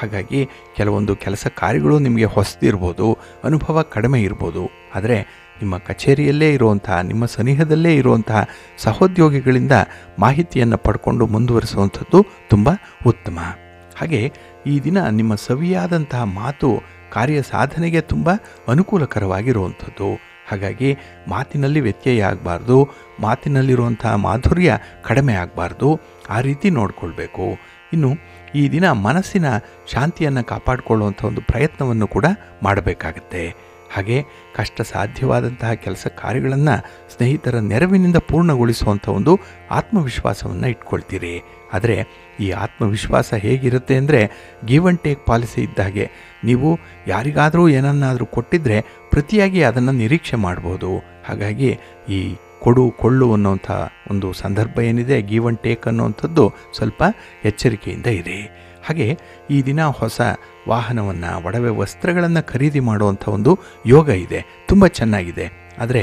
ಹಾಗಾಗಿ ಕೆಲವೊಂದು ಕೆಲಸ ಕಾರ್ಯಗಳು ನಿಮಗೆ ಹೊಸದಿರ್ಬೋದು, ಅನುಭವ ಕಡಿಮೆ ಇರ್ಬೋದು. ಆದರೆ ನಿಮ್ಮ ಕಚೇರಿಯಲ್ಲೇ ಇರುವಂತಹ, ನಿಮ್ಮ ಸನಿಹದಲ್ಲೇ ಇರುವಂತಹ ಸಹೋದ್ಯೋಗಿಗಳಿಂದ ಮಾಹಿತಿಯನ್ನು ಪಡ್ಕೊಂಡು ಮುಂದುವರಿಸುವಂಥದ್ದು ತುಂಬ ಉತ್ತಮ. ಹಾಗೆ ಈ ದಿನ ನಿಮ್ಮ ಸವಿಯಾದಂತಹ ಮಾತು ಕಾರ್ಯ ಸಾಧನೆಗೆ ತುಂಬ ಅನುಕೂಲಕರವಾಗಿರುವಂಥದ್ದು. ಹಾಗಾಗಿ ಮಾತಿನಲ್ಲಿ ವ್ಯತ್ಯಯ ಆಗಬಾರ್ದು, ಮಾತಿನಲ್ಲಿರುವಂತಹ ಮಾಧುರ್ಯ ಕಡಿಮೆ ಆಗಬಾರ್ದು. ಆ ರೀತಿ ನೋಡಿಕೊಳ್ಬೇಕು. ಇನ್ನು ಈ ದಿನ ಮನಸ್ಸಿನ ಶಾಂತಿಯನ್ನು ಕಾಪಾಡಿಕೊಳ್ಳುವಂಥ ಒಂದು ಪ್ರಯತ್ನವನ್ನು ಕೂಡ ಮಾಡಬೇಕಾಗತ್ತೆ. ಹಾಗೆ ಕಷ್ಟ ಸಾಧ್ಯವಾದಂತಹ ಕೆಲಸ ಕಾರ್ಯಗಳನ್ನು ಸ್ನೇಹಿತರ ನೆರವಿನಿಂದ ಪೂರ್ಣಗೊಳಿಸುವಂಥ ಒಂದು ಆತ್ಮವಿಶ್ವಾಸವನ್ನು ಇಟ್ಕೊಳ್ತೀರಿ. ಆದರೆ ಈ ಆತ್ಮವಿಶ್ವಾಸ ಹೇಗಿರುತ್ತೆ ಅಂದರೆ, ಗಿವ್ ಆ್ಯಂಡ್ ಟೇಕ್ ಪಾಲಿಸಿ ಇದ್ದಾಗೆ. ನೀವು ಯಾರಿಗಾದರೂ ಏನನ್ನಾದರೂ ಕೊಟ್ಟಿದ್ದರೆ ಪ್ರತಿಯಾಗಿ ಅದನ್ನು ನಿರೀಕ್ಷೆ ಮಾಡ್ಬೋದು. ಹಾಗಾಗಿ ಈ ಕೊಡು ಕೊಳ್ಳು ಅನ್ನೋಂಥ ಒಂದು ಸಂದರ್ಭ ಏನಿದೆ, ಗಿವ್ ಆ್ಯಂಡ್ ಟೇಕ್ ಅನ್ನೋವಂಥದ್ದು ಸ್ವಲ್ಪ ಎಚ್ಚರಿಕೆಯಿಂದ ಇರಿ. ಹಾಗೆ ಈ ದಿನ ಹೊಸ ವಾಹನವನ್ನು, ಒಡವೆ ವಸ್ತ್ರಗಳನ್ನು ಖರೀದಿ ಮಾಡುವಂಥ ಒಂದು ಯೋಗ ಇದೆ, ತುಂಬ ಚೆನ್ನಾಗಿದೆ. ಆದರೆ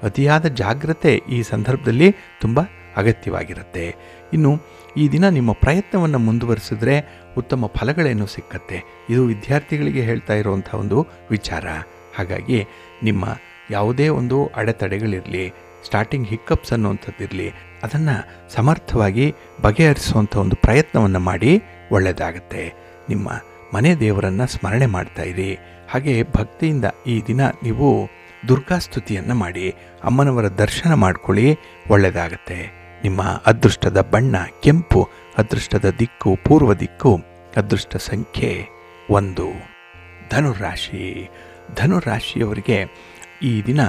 ಅತಿಯಾದ ಜಾಗ್ರತೆ ಈ ಸಂದರ್ಭದಲ್ಲಿ ತುಂಬ ಅಗತ್ಯವಾಗಿರುತ್ತೆ. ಇನ್ನು ಈ ದಿನ ನಿಮ್ಮ ಪ್ರಯತ್ನವನ್ನು ಮುಂದುವರಿಸಿದ್ರೆ ಉತ್ತಮ ಫಲಗಳೇನು ಸಿಕ್ಕತ್ತೆ. ಇದು ವಿದ್ಯಾರ್ಥಿಗಳಿಗೆ ಹೇಳ್ತಾ ಇರುವಂಥ ಒಂದು ವಿಚಾರ. ಹಾಗಾಗಿ ನಿಮ್ಮ ಯಾವುದೇ ಒಂದು ಅಡೆತಡೆಗಳಿರಲಿ, ಸ್ಟಾರ್ಟಿಂಗ್ ಹಿಕ್ಕಪ್ಸ್ ಅನ್ನುವಂಥದ್ದಿರಲಿ, ಅದನ್ನು ಸಮರ್ಥವಾಗಿ ಬಗೆಹರಿಸುವಂಥ ಒಂದು ಪ್ರಯತ್ನವನ್ನು ಮಾಡಿ, ಒಳ್ಳೆಯದಾಗತ್ತೆ. ನಿಮ್ಮ ಮನೆ ದೇವರನ್ನು ಸ್ಮರಣೆ ಮಾಡ್ತಾ ಇರಿ. ಹಾಗೆ ಭಕ್ತಿಯಿಂದ ಈ ದಿನ ನೀವು ದುರ್ಗಾಸ್ತುತಿಯನ್ನು ಮಾಡಿ, ಅಮ್ಮನವರ ದರ್ಶನ ಮಾಡ್ಕೊಳ್ಳಿ, ಒಳ್ಳೆಯದಾಗತ್ತೆ. ನಿಮ್ಮ ಅದೃಷ್ಟದ ಬಣ್ಣ ಕೆಂಪು, ಅದೃಷ್ಟದ ದಿಕ್ಕು ಪೂರ್ವ ದಿಕ್ಕು, ಅದೃಷ್ಟ ಸಂಖ್ಯೆ 1. ಧನುರಾಶಿ. ಧನುರಾಶಿಯವರಿಗೆ ಈ ದಿನ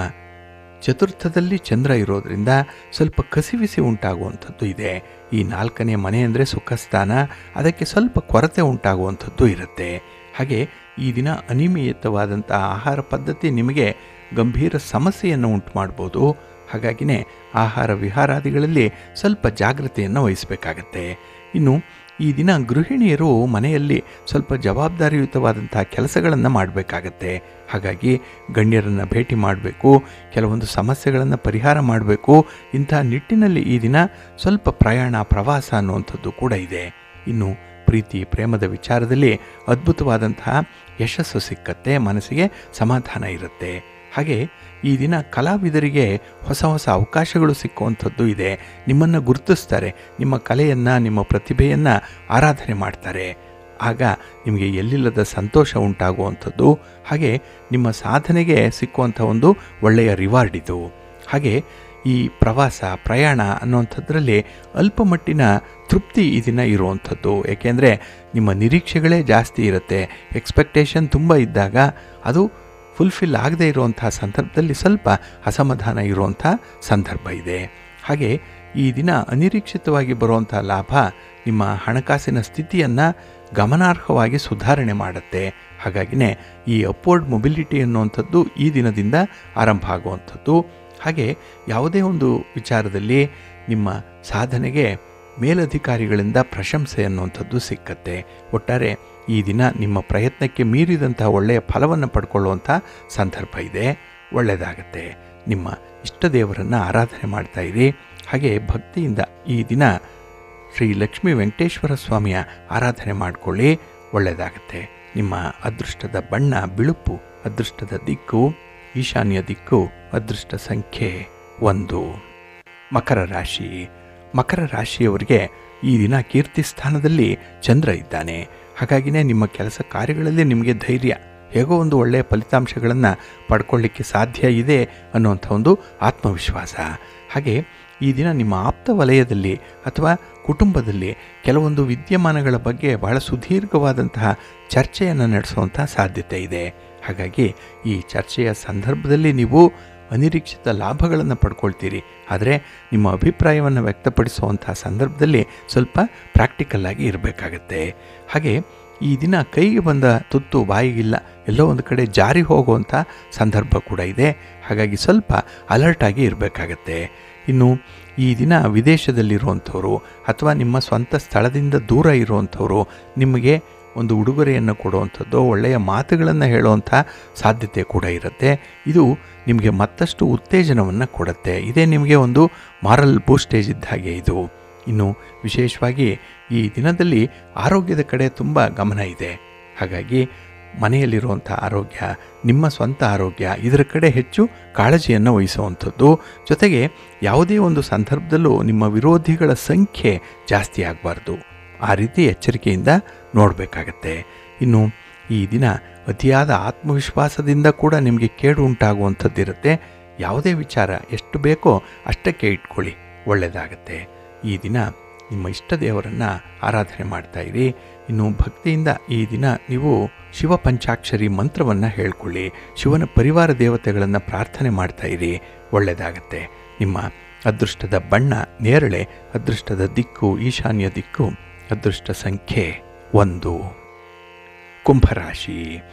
ಚತುರ್ಥದಲ್ಲಿ ಚಂದ್ರ ಇರೋದರಿಂದ ಸ್ವಲ್ಪ ಕಸಿವಿಸಿ ಉಂಟಾಗುವಂಥದ್ದು ಇದೆ. ಈ 4ನೇ ಮನೆ ಅಂದರೆ ಸುಖಸ್ಥಾನ, ಅದಕ್ಕೆ ಸ್ವಲ್ಪ ಕೊರತೆ ಉಂಟಾಗುವಂಥದ್ದು ಇರುತ್ತೆ. ಹಾಗೆ ಈ ದಿನ ಅನಿಯಮಿತವಾದಂಥ ಆಹಾರ ಪದ್ಧತಿ ನಿಮಗೆ ಗಂಭೀರ ಸಮಸ್ಯೆಯನ್ನು ಉಂಟು ಮಾಡ್ಬೋದು. ಹಾಗಾಗಿನೇ ಆಹಾರ ವಿಹಾರಾದಿಗಳಲ್ಲಿ ಸ್ವಲ್ಪ ಜಾಗ್ರತೆಯನ್ನು ವಹಿಸಬೇಕಾಗತ್ತೆ. ಇನ್ನು ಈ ದಿನ ಗೃಹಿಣಿಯರು ಮನೆಯಲ್ಲಿ ಸ್ವಲ್ಪ ಜವಾಬ್ದಾರಿಯುತವಾದಂಥ ಕೆಲಸಗಳನ್ನು ಮಾಡಬೇಕಾಗತ್ತೆ. ಹಾಗಾಗಿ ಗಣ್ಯರನ್ನು ಭೇಟಿ ಮಾಡಬೇಕು, ಕೆಲವೊಂದು ಸಮಸ್ಯೆಗಳನ್ನು ಪರಿಹಾರ ಮಾಡಬೇಕು. ಇಂಥ ನಿಟ್ಟಿನಲ್ಲಿ ಈ ದಿನ ಸ್ವಲ್ಪ ಪ್ರಯಾಣ, ಪ್ರವಾಸ ಅನ್ನುವಂಥದ್ದು ಕೂಡ ಇದೆ. ಇನ್ನು ಪ್ರೀತಿ ಪ್ರೇಮದ ವಿಚಾರದಲ್ಲಿ ಅದ್ಭುತವಾದಂತಹ ಯಶಸ್ಸು ಸಿಕ್ಕತ್ತೆ, ಮನಸ್ಸಿಗೆ ಸಮಾಧಾನ ಇರುತ್ತೆ. ಹಾಗೆ ಈ ದಿನ ಕಲಾವಿದರಿಗೆ ಹೊಸ ಹೊಸ ಅವಕಾಶಗಳು ಸಿಕ್ಕುವಂಥದ್ದು ಇದೆ. ನಿಮ್ಮನ್ನು ಗುರುತಿಸ್ತಾರೆ, ನಿಮ್ಮ ಕಲೆಯನ್ನು, ನಿಮ್ಮ ಪ್ರತಿಭೆಯನ್ನು ಆರಾಧನೆ ಮಾಡ್ತಾರೆ. ಆಗ ನಿಮಗೆ ಎಲ್ಲಿಲ್ಲದ ಸಂತೋಷ ಉಂಟಾಗುವಂಥದ್ದು. ಹಾಗೆ ನಿಮ್ಮ ಸಾಧನೆಗೆ ಸಿಕ್ಕುವಂಥ ಒಂದು ಒಳ್ಳೆಯ ರಿವಾರ್ಡ್ ಇದು. ಹಾಗೆ ಈ ಪ್ರವಾಸ, ಪ್ರಯಾಣ ಅನ್ನುವಂಥದ್ರಲ್ಲಿ ಅಲ್ಪಮಟ್ಟಿನ ತೃಪ್ತಿ ಈ ದಿನ ಇರುವಂಥದ್ದು. ಏಕೆಂದರೆ ನಿಮ್ಮ ನಿರೀಕ್ಷೆಗಳೇ ಜಾಸ್ತಿ ಇರುತ್ತೆ. ಎಕ್ಸ್ಪೆಕ್ಟೇಷನ್ ತುಂಬ ಇದ್ದಾಗ ಅದು ಫುಲ್ಫಿಲ್ ಆಗದೇ ಇರುವಂಥ ಸಂದರ್ಭದಲ್ಲಿ ಸ್ವಲ್ಪ ಅಸಮಾಧಾನ ಇರುವಂಥ ಸಂದರ್ಭ ಇದೆ. ಹಾಗೆ ಈ ದಿನ ಅನಿರೀಕ್ಷಿತವಾಗಿ ಬರುವಂಥ ಲಾಭ ನಿಮ್ಮ ಹಣಕಾಸಿನ ಸ್ಥಿತಿಯನ್ನು ಗಮನಾರ್ಹವಾಗಿ ಸುಧಾರಣೆ ಮಾಡುತ್ತೆ. ಹಾಗಾಗಿನೇ ಈ ಅಪ್ವರ್ಡ್ ಮೊಬಿಲಿಟಿ ಅನ್ನುವಂಥದ್ದು ಈ ದಿನದಿಂದ ಆರಂಭ ಆಗುವಂಥದ್ದು. ಹಾಗೆ ಯಾವುದೇ ಒಂದು ವಿಚಾರದಲ್ಲಿ ನಿಮ್ಮ ಸಾಧನೆಗೆ ಮೇಲಧಿಕಾರಿಗಳಿಂದ ಪ್ರಶಂಸೆ ಅನ್ನುವಂಥದ್ದು ಸಿಕ್ಕತ್ತೆ. ಒಟ್ಟಾರೆ ಈ ದಿನ ನಿಮ್ಮ ಪ್ರಯತ್ನಕ್ಕೆ ಮೀರಿದಂಥ ಒಳ್ಳೆಯ ಫಲವನ್ನು ಪಡ್ಕೊಳ್ಳುವಂಥ ಸಂದರ್ಭ ಇದೆ. ಒಳ್ಳೆಯದಾಗತ್ತೆ. ನಿಮ್ಮ ಇಷ್ಟ ದೇವರನ್ನು ಆರಾಧನೆ ಮಾಡ್ತಾ ಇರಿ. ಹಾಗೆ ಭಕ್ತಿಯಿಂದ ಈ ದಿನ ಶ್ರೀ ಲಕ್ಷ್ಮೀ ವೆಂಕಟೇಶ್ವರ ಸ್ವಾಮಿಯ ಆರಾಧನೆ ಮಾಡಿಕೊಳ್ಳಿ. ಒಳ್ಳೆಯದಾಗತ್ತೆ. ನಿಮ್ಮ ಅದೃಷ್ಟದ ಬಣ್ಣ ಬಿಳುಪು, ಅದೃಷ್ಟದ ದಿಕ್ಕು ಈಶಾನ್ಯ ದಿಕ್ಕು, ಅದೃಷ್ಟ ಸಂಖ್ಯೆ 1. ಮಕರ ರಾಶಿ. ಮಕರ ರಾಶಿಯವರಿಗೆ ಈ ದಿನ ಕೀರ್ತಿ ಸ್ಥಾನದಲ್ಲಿ ಚಂದ್ರ ಇದ್ದಾನೆ. ಹಾಗಾಗಿನೇ ನಿಮ್ಮ ಕೆಲಸ ಕಾರ್ಯಗಳಲ್ಲಿ ನಿಮಗೆ ಧೈರ್ಯ, ಹೇಗೋ ಒಂದು ಒಳ್ಳೆಯ ಫಲಿತಾಂಶಗಳನ್ನು ಪಡ್ಕೊಳ್ಳಿಕ್ಕೆ ಸಾಧ್ಯ ಇದೆ ಅನ್ನುವಂಥ ಒಂದು ಆತ್ಮವಿಶ್ವಾಸ. ಹಾಗೆ ಈ ದಿನ ನಿಮ್ಮ ಆಪ್ತ ವಲಯದಲ್ಲಿ ಅಥವಾ ಕುಟುಂಬದಲ್ಲಿ ಕೆಲವೊಂದು ವಿದ್ಯಮಾನಗಳ ಬಗ್ಗೆ ಬಹಳ ಸುದೀರ್ಘವಾದಂತಹ ಚರ್ಚೆಯನ್ನು ನಡೆಸುವಂಥ ಸಾಧ್ಯತೆ ಇದೆ. ಹಾಗಾಗಿ ಈ ಚರ್ಚೆಯ ಸಂದರ್ಭದಲ್ಲಿ ನೀವು ಅನಿರೀಕ್ಷಿತ ಲಾಭಗಳನ್ನು ಪಡ್ಕೊಳ್ತೀರಿ. ಆದರೆ ನಿಮ್ಮ ಅಭಿಪ್ರಾಯವನ್ನು ವ್ಯಕ್ತಪಡಿಸುವಂಥ ಸಂದರ್ಭದಲ್ಲಿ ಸ್ವಲ್ಪ ಪ್ರಾಕ್ಟಿಕಲ್ಲಾಗಿ ಇರಬೇಕಾಗತ್ತೆ. ಹಾಗೆ ಈ ದಿನ ಕೈಗೆ ಬಂದ ತುತ್ತು ಬಾಯಿಗಿಲ್ಲ, ಎಲ್ಲೋ ಒಂದು ಕಡೆ ಜಾರಿ ಹೋಗುವಂಥ ಸಂದರ್ಭ ಕೂಡ ಇದೆ. ಹಾಗಾಗಿ ಸ್ವಲ್ಪ ಅಲರ್ಟಾಗಿ ಇರಬೇಕಾಗತ್ತೆ. ಇನ್ನು ಈ ದಿನ ವಿದೇಶದಲ್ಲಿರುವಂಥವರು ಅಥವಾ ನಿಮ್ಮ ಸ್ವಂತ ಸ್ಥಳದಿಂದ ದೂರ ಇರುವಂಥವರು ನಿಮಗೆ ಒಂದು ಉಡುಗೊರೆಯನ್ನು ಕೊಡುವಂಥದ್ದು, ಒಳ್ಳೆಯ ಮಾತುಗಳನ್ನು ಹೇಳುವಂಥ ಸಾಧ್ಯತೆ ಕೂಡ ಇರುತ್ತೆ. ಇದು ನಿಮಗೆ ಮತ್ತಷ್ಟು ಉತ್ತೇಜನವನ್ನು ಕೊಡುತ್ತೆ. ಇದೇ ನಿಮಗೆ ಒಂದು ಮಾರಲ್ ಬೂಸ್ಟೇಜ್ ಇದ್ದ ಹಾಗೆ ಇದು. ಇನ್ನು ವಿಶೇಷವಾಗಿ ಈ ದಿನದಲ್ಲಿ ಆರೋಗ್ಯದ ಕಡೆ ತುಂಬ ಗಮನ ಇದೆ. ಹಾಗಾಗಿ ಮನೆಯಲ್ಲಿರುವಂಥ ಆರೋಗ್ಯ, ನಿಮ್ಮ ಸ್ವಂತ ಆರೋಗ್ಯ, ಇದರ ಕಡೆ ಹೆಚ್ಚು ಕಾಳಜಿಯನ್ನು ವಹಿಸುವಂಥದ್ದು. ಜೊತೆಗೆ ಯಾವುದೇ ಒಂದು ಸಂದರ್ಭದಲ್ಲೂ ನಿಮ್ಮ ವಿರೋಧಿಗಳ ಸಂಖ್ಯೆ ಜಾಸ್ತಿ ಆಗಬಾರ್ದು. ಆ ರೀತಿ ಎಚ್ಚರಿಕೆಯಿಂದ ನೋಡಬೇಕಾಗತ್ತೆ. ಇನ್ನು ಈ ದಿನ ಅತಿಯಾದ ಆತ್ಮವಿಶ್ವಾಸದಿಂದ ಕೂಡ ನಿಮಗೆ ಕೇಡು ಉಂಟಾಗುವಂಥದ್ದಿರುತ್ತೆ. ಯಾವುದೇ ವಿಚಾರ ಎಷ್ಟು ಬೇಕೋ ಅಷ್ಟಕ್ಕೆ ಇಟ್ಕೊಳ್ಳಿ, ಒಳ್ಳೆಯದಾಗತ್ತೆ. ಈ ದಿನ ನಿಮ್ಮ ಇಷ್ಟ ದೇವರನ್ನು ಆರಾಧನೆ ಮಾಡ್ತಾ ಇರಿ. ಇನ್ನು ಭಕ್ತಿಯಿಂದ ಈ ದಿನ ನೀವು ಶಿವ ಪಂಚಾಕ್ಷರಿ ಮಂತ್ರವನ್ನು ಹೇಳ್ಕೊಳ್ಳಿ. ಶಿವನ ಪರಿವಾರ ದೇವತೆಗಳನ್ನು ಪ್ರಾರ್ಥನೆ ಮಾಡ್ತಾ ಇರಿ. ಒಳ್ಳೆಯದಾಗತ್ತೆ. ನಿಮ್ಮ ಅದೃಷ್ಟದ ಬಣ್ಣ ನೇರಳೆ, ಅದೃಷ್ಟದ ದಿಕ್ಕು ಈಶಾನ್ಯ ದಿಕ್ಕು, ಅದೃಷ್ಟ ಸಂಖ್ಯೆ 1. ಕುಂಭರಾಶಿ.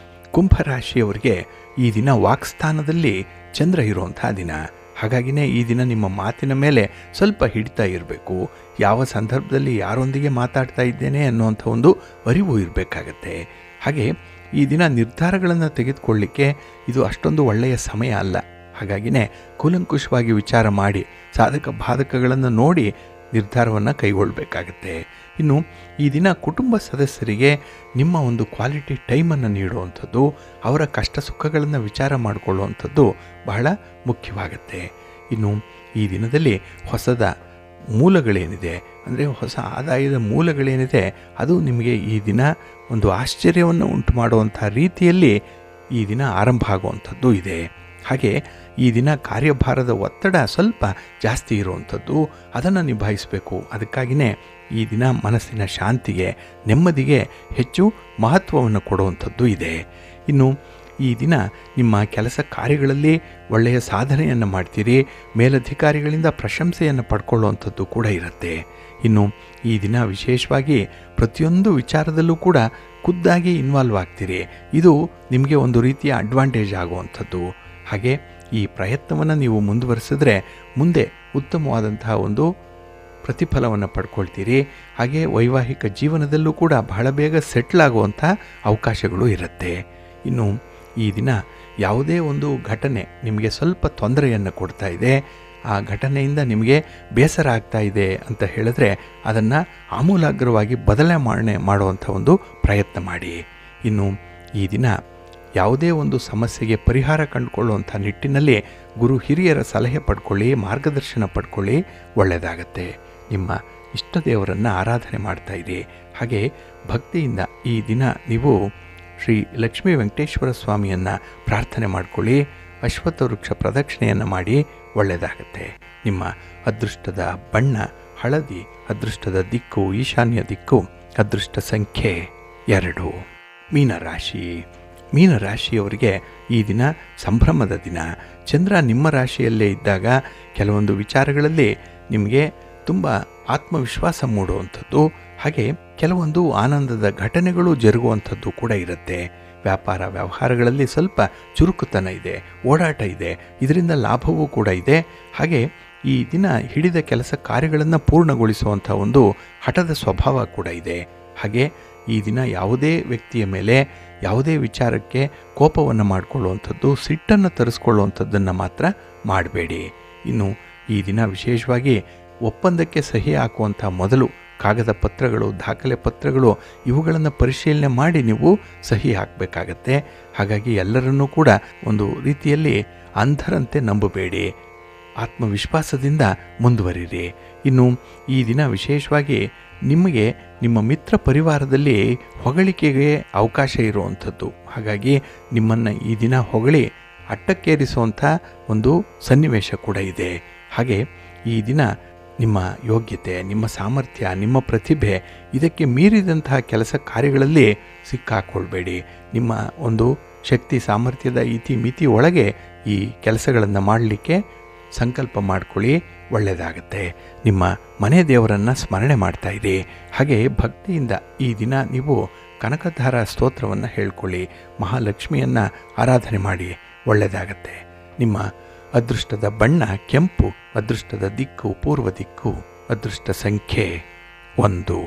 ಕುಂಭರಾಶಿಯವರಿಗೆ ಈ ದಿನ ವಾಕ್ಸ್ಥಾನದಲ್ಲಿ ಚಂದ್ರ ಇರುವಂಥ ದಿನ. ಹಾಗಾಗಿನೇ ಈ ದಿನ ನಿಮ್ಮ ಮಾತಿನ ಮೇಲೆ ಸ್ವಲ್ಪ ಹಿಡಿತಾ ಇರಬೇಕು. ಯಾವ ಸಂದರ್ಭದಲ್ಲಿ ಯಾರೊಂದಿಗೆ ಮಾತಾಡ್ತಾ ಇದ್ದೇನೆ ಅನ್ನುವಂಥ ಒಂದು ಅರಿವು ಇರಬೇಕಾಗತ್ತೆ. ಹಾಗೆ ಈ ದಿನ ನಿರ್ಧಾರಗಳನ್ನು ತೆಗೆದುಕೊಳ್ಳಿಕ್ಕೆ ಇದು ಅಷ್ಟೊಂದು ಒಳ್ಳೆಯ ಸಮಯ ಅಲ್ಲ. ಹಾಗಾಗಿನೇ ಕೂಲಂಕುಷವಾಗಿ ವಿಚಾರ ಮಾಡಿ ಸಾಧಕ ಬಾಧಕಗಳನ್ನು ನೋಡಿ ನಿರ್ಧಾರವನ್ನು ಕೈಗೊಳ್ಳಬೇಕಾಗತ್ತೆ. ಇನ್ನು ಈ ದಿನ ಕುಟುಂಬ ಸದಸ್ಯರಿಗೆ ನಿಮ್ಮ ಒಂದು ಕ್ವಾಲಿಟಿ ಟೈಮನ್ನು ನೀಡುವಂಥದ್ದು, ಅವರ ಕಷ್ಟ ಸುಖಗಳನ್ನು ವಿಚಾರ ಮಾಡಿಕೊಳ್ಳುವಂಥದ್ದು ಬಹಳ ಮುಖ್ಯವಾಗುತ್ತೆ. ಇನ್ನು ಈ ದಿನದಲ್ಲಿ ಹೊಸದ ಮೂಲಗಳೇನಿದೆ, ಅಂದರೆ ಹೊಸ ಆದಾಯದ ಮೂಲಗಳೇನಿದೆ, ಅದು ನಿಮಗೆ ಈ ದಿನ ಒಂದು ಆಶ್ಚರ್ಯವನ್ನು ಉಂಟು ಮಾಡುವಂಥ ರೀತಿಯಲ್ಲಿ ಈ ದಿನ ಆರಂಭ ಆಗುವಂಥದ್ದು ಇದೆ. ಹಾಗೆ ಈ ದಿನ ಕಾರ್ಯಭಾರದ ಒತ್ತಡ ಸ್ವಲ್ಪ ಜಾಸ್ತಿ ಇರುವಂಥದ್ದು, ಅದನ್ನು ನಿಭಾಯಿಸಬೇಕು. ಅದಕ್ಕಾಗಿಯೇ ಈ ದಿನ ಮನಸ್ಸಿನ ಶಾಂತಿಗೆ, ನೆಮ್ಮದಿಗೆ ಹೆಚ್ಚು ಮಹತ್ವವನ್ನು ಕೊಡುವಂಥದ್ದು ಇದೆ. ಇನ್ನು ಈ ದಿನ ನಿಮ್ಮ ಕೆಲಸ ಕಾರ್ಯಗಳಲ್ಲಿ ಒಳ್ಳೆಯ ಸಾಧನೆಯನ್ನು ಮಾಡ್ತೀರಿ. ಮೇಲಧಿಕಾರಿಗಳಿಂದ ಪ್ರಶಂಸೆಯನ್ನು ಪಡ್ಕೊಳ್ಳುವಂಥದ್ದು ಕೂಡ ಇರುತ್ತೆ. ಇನ್ನು ಈ ದಿನ ವಿಶೇಷವಾಗಿ ಪ್ರತಿಯೊಂದು ವಿಚಾರದಲ್ಲೂ ಕೂಡ ಖುದ್ದಾಗಿ ಇನ್ವಾಲ್ವ್ ಆಗ್ತೀರಿ. ಇದು ನಿಮಗೆ ಒಂದು ರೀತಿಯ ಅಡ್ವಾಂಟೇಜ್ ಆಗುವಂಥದ್ದು. ಹಾಗೆ ಈ ಪ್ರಯತ್ನವನ್ನು ನೀವು ಮುಂದುವರಿಸಿದ್ರೆ ಮುಂದೆ ಉತ್ತಮವಾದಂತಹ ಒಂದು ಪ್ರತಿಫಲವನ್ನು ಪಡ್ಕೊಳ್ತೀರಿ. ಹಾಗೆ ವೈವಾಹಿಕ ಜೀವನದಲ್ಲೂ ಕೂಡ ಬಹಳ ಬೇಗ ಸೆಟ್ಲ್ ಆಗುವಂಥ ಅವಕಾಶಗಳು ಇರುತ್ತೆ. ಇನ್ನು ಈ ದಿನ ಯಾವುದೇ ಒಂದು ಘಟನೆ ನಿಮಗೆ ಸ್ವಲ್ಪ ತೊಂದರೆಯನ್ನು ಕೊಡ್ತಾ ಇದೆ, ಆ ಘಟನೆಯಿಂದ ನಿಮಗೆ ಬೇಸರ ಆಗ್ತಾ ಇದೆ ಅಂತ ಹೇಳಿದ್ರೆ ಅದನ್ನು ಆಮೂಲಾಗ್ರವಾಗಿ ಬದಲಾವಣೆ ಮಾಡುವಂಥ ಒಂದು ಪ್ರಯತ್ನ ಮಾಡಿ. ಇನ್ನು ಈ ದಿನ ಯಾವುದೇ ಒಂದು ಸಮಸ್ಯೆಗೆ ಪರಿಹಾರ ಕಂಡುಕೊಳ್ಳುವಂಥ ನಿಟ್ಟಿನಲ್ಲಿ ಗುರು ಹಿರಿಯರ ಸಲಹೆ ಪಡ್ಕೊಳ್ಳಿ, ಮಾರ್ಗದರ್ಶನ ಪಡ್ಕೊಳ್ಳಿ. ಒಳ್ಳೆಯದಾಗತ್ತೆ. ನಿಮ್ಮ ಇಷ್ಟ ದೇವರನ್ನು ಆರಾಧನೆ ಮಾಡ್ತಾ ಇರಿ. ಹಾಗೆ ಭಕ್ತಿಯಿಂದ ಈ ದಿನ ನೀವು ಶ್ರೀ ಲಕ್ಷ್ಮೀ ವೆಂಕಟೇಶ್ವರ ಸ್ವಾಮಿಯನ್ನು ಪ್ರಾರ್ಥನೆ ಮಾಡಿಕೊಳ್ಳಿ. ಅಶ್ವತ್ಥ ವೃಕ್ಷ ಪ್ರದಕ್ಷಿಣೆಯನ್ನು ಮಾಡಿ. ಒಳ್ಳೆಯದಾಗತ್ತೆ. ನಿಮ್ಮ ಅದೃಷ್ಟದ ಬಣ್ಣ ಹಳದಿ, ಅದೃಷ್ಟದ ದಿಕ್ಕು ಈಶಾನ್ಯ ದಿಕ್ಕು, ಅದೃಷ್ಟ ಸಂಖ್ಯೆ 2. ಮೀನರಾಶಿ. ಮೀನರಾಶಿಯವರಿಗೆ ಈ ದಿನ ಸಂಭ್ರಮದ ದಿನ. ಚಂದ್ರ ನಿಮ್ಮ ರಾಶಿಯಲ್ಲೇ ಇದ್ದಾಗ ಕೆಲವೊಂದು ವಿಚಾರಗಳಲ್ಲಿ ನಿಮಗೆ ತುಂಬ ಆತ್ಮವಿಶ್ವಾಸ ಮೂಡುವಂಥದ್ದು, ಹಾಗೆ ಕೆಲವೊಂದು ಆನಂದದ ಘಟನೆಗಳು ಜರುಗುವಂಥದ್ದು ಕೂಡ ಇರುತ್ತೆ. ವ್ಯಾಪಾರ ವ್ಯವಹಾರಗಳಲ್ಲಿ ಸ್ವಲ್ಪ ಚುರುಕುತನ ಇದೆ, ಓಡಾಟ ಇದೆ, ಇದರಿಂದ ಲಾಭವೂ ಕೂಡ ಇದೆ. ಹಾಗೆ ಈ ದಿನ ಹಿಡಿದ ಕೆಲಸ ಕಾರ್ಯಗಳನ್ನು ಪೂರ್ಣಗೊಳಿಸುವಂಥ ಒಂದು ಹಠದ ಸ್ವಭಾವ ಕೂಡ ಇದೆ. ಹಾಗೆ ಈ ದಿನ ಯಾವುದೇ ವ್ಯಕ್ತಿಯ ಮೇಲೆ ಯಾವುದೇ ವಿಚಾರಕ್ಕೆ ಕೋಪವನ್ನು ಮಾಡಿಕೊಳ್ಳುವಂಥದ್ದು, ಸಿಟ್ಟನ್ನು ತರಿಸ್ಕೊಳ್ಳುವಂಥದ್ದನ್ನು ಮಾತ್ರ ಮಾಡಬೇಡಿ. ಇನ್ನು ಈ ದಿನ ವಿಶೇಷವಾಗಿ ಒಪ್ಪಂದಕ್ಕೆ ಸಹಿ ಹಾಕುವಂಥ ಮೊದಲು ಕಾಗದ ಪತ್ರಗಳು, ದಾಖಲೆ ಪತ್ರಗಳು ಇವುಗಳನ್ನು ಪರಿಶೀಲನೆ ಮಾಡಿ ನೀವು ಸಹಿ ಹಾಕಬೇಕಾಗತ್ತೆ. ಹಾಗಾಗಿ ಎಲ್ಲರನ್ನೂ ಕೂಡ ಒಂದು ರೀತಿಯಲ್ಲಿ ಅಂಧರಂತೆ ನಂಬಬೇಡಿ, ಆತ್ಮವಿಶ್ವಾಸದಿಂದ ಮುಂದುವರಿರಿ. ಇನ್ನು ಈ ದಿನ ವಿಶೇಷವಾಗಿ ನಿಮಗೆ ನಿಮ್ಮ ಮಿತ್ರ ಪರಿವಾರದಲ್ಲಿ ಹೊಗಳಿಕೆಗೆ ಅವಕಾಶ ಇರುವಂಥದ್ದು. ಹಾಗಾಗಿ ನಿಮ್ಮನ್ನು ಈ ದಿನ ಹೊಗಳಿ ಅಟ್ಟಕ್ಕೇರಿಸುವಂಥ ಒಂದು ಸನ್ನಿವೇಶ ಕೂಡ ಇದೆ. ಹಾಗೆ ಈ ದಿನ ನಿಮ್ಮ ಯೋಗ್ಯತೆ, ನಿಮ್ಮ ಸಾಮರ್ಥ್ಯ, ನಿಮ್ಮ ಪ್ರತಿಭೆ ಇದಕ್ಕೆ ಮೀರಿದಂತಹ ಕೆಲಸ ಕಾರ್ಯಗಳಲ್ಲಿ ಸಿಕ್ಕಾಕೊಳ್ಬೇಡಿ. ನಿಮ್ಮ ಒಂದು ಶಕ್ತಿ ಸಾಮರ್ಥ್ಯದ ಇತಿ ಒಳಗೆ ಈ ಕೆಲಸಗಳನ್ನು ಮಾಡಲಿಕ್ಕೆ ಸಂಕಲ್ಪ ಮಾಡ್ಕೊಳ್ಳಿ, ಒಳ್ಳೆಯದಾಗತ್ತೆ. ನಿಮ್ಮ ಮನೆ ದೇವರನ್ನು ಸ್ಮರಣೆ ಮಾಡ್ತಾ ಇರಿ. ಹಾಗೆ ಭಕ್ತಿಯಿಂದ ಈ ದಿನ ನೀವು ಕನಕಧಾರ ಸ್ತೋತ್ರವನ್ನು ಹೇಳ್ಕೊಳ್ಳಿ, ಮಹಾಲಕ್ಷ್ಮಿಯನ್ನು ಆರಾಧನೆ ಮಾಡಿ, ಒಳ್ಳೆಯದಾಗತ್ತೆ. ನಿಮ್ಮ ಅದೃಷ್ಟದ ಬಣ್ಣ ಕೆಂಪು, ಅದೃಷ್ಟದ ದಿಕ್ಕು ಪೂರ್ವ ದಿಕ್ಕು, ಅದೃಷ್ಟ ಸಂಖ್ಯೆ 1.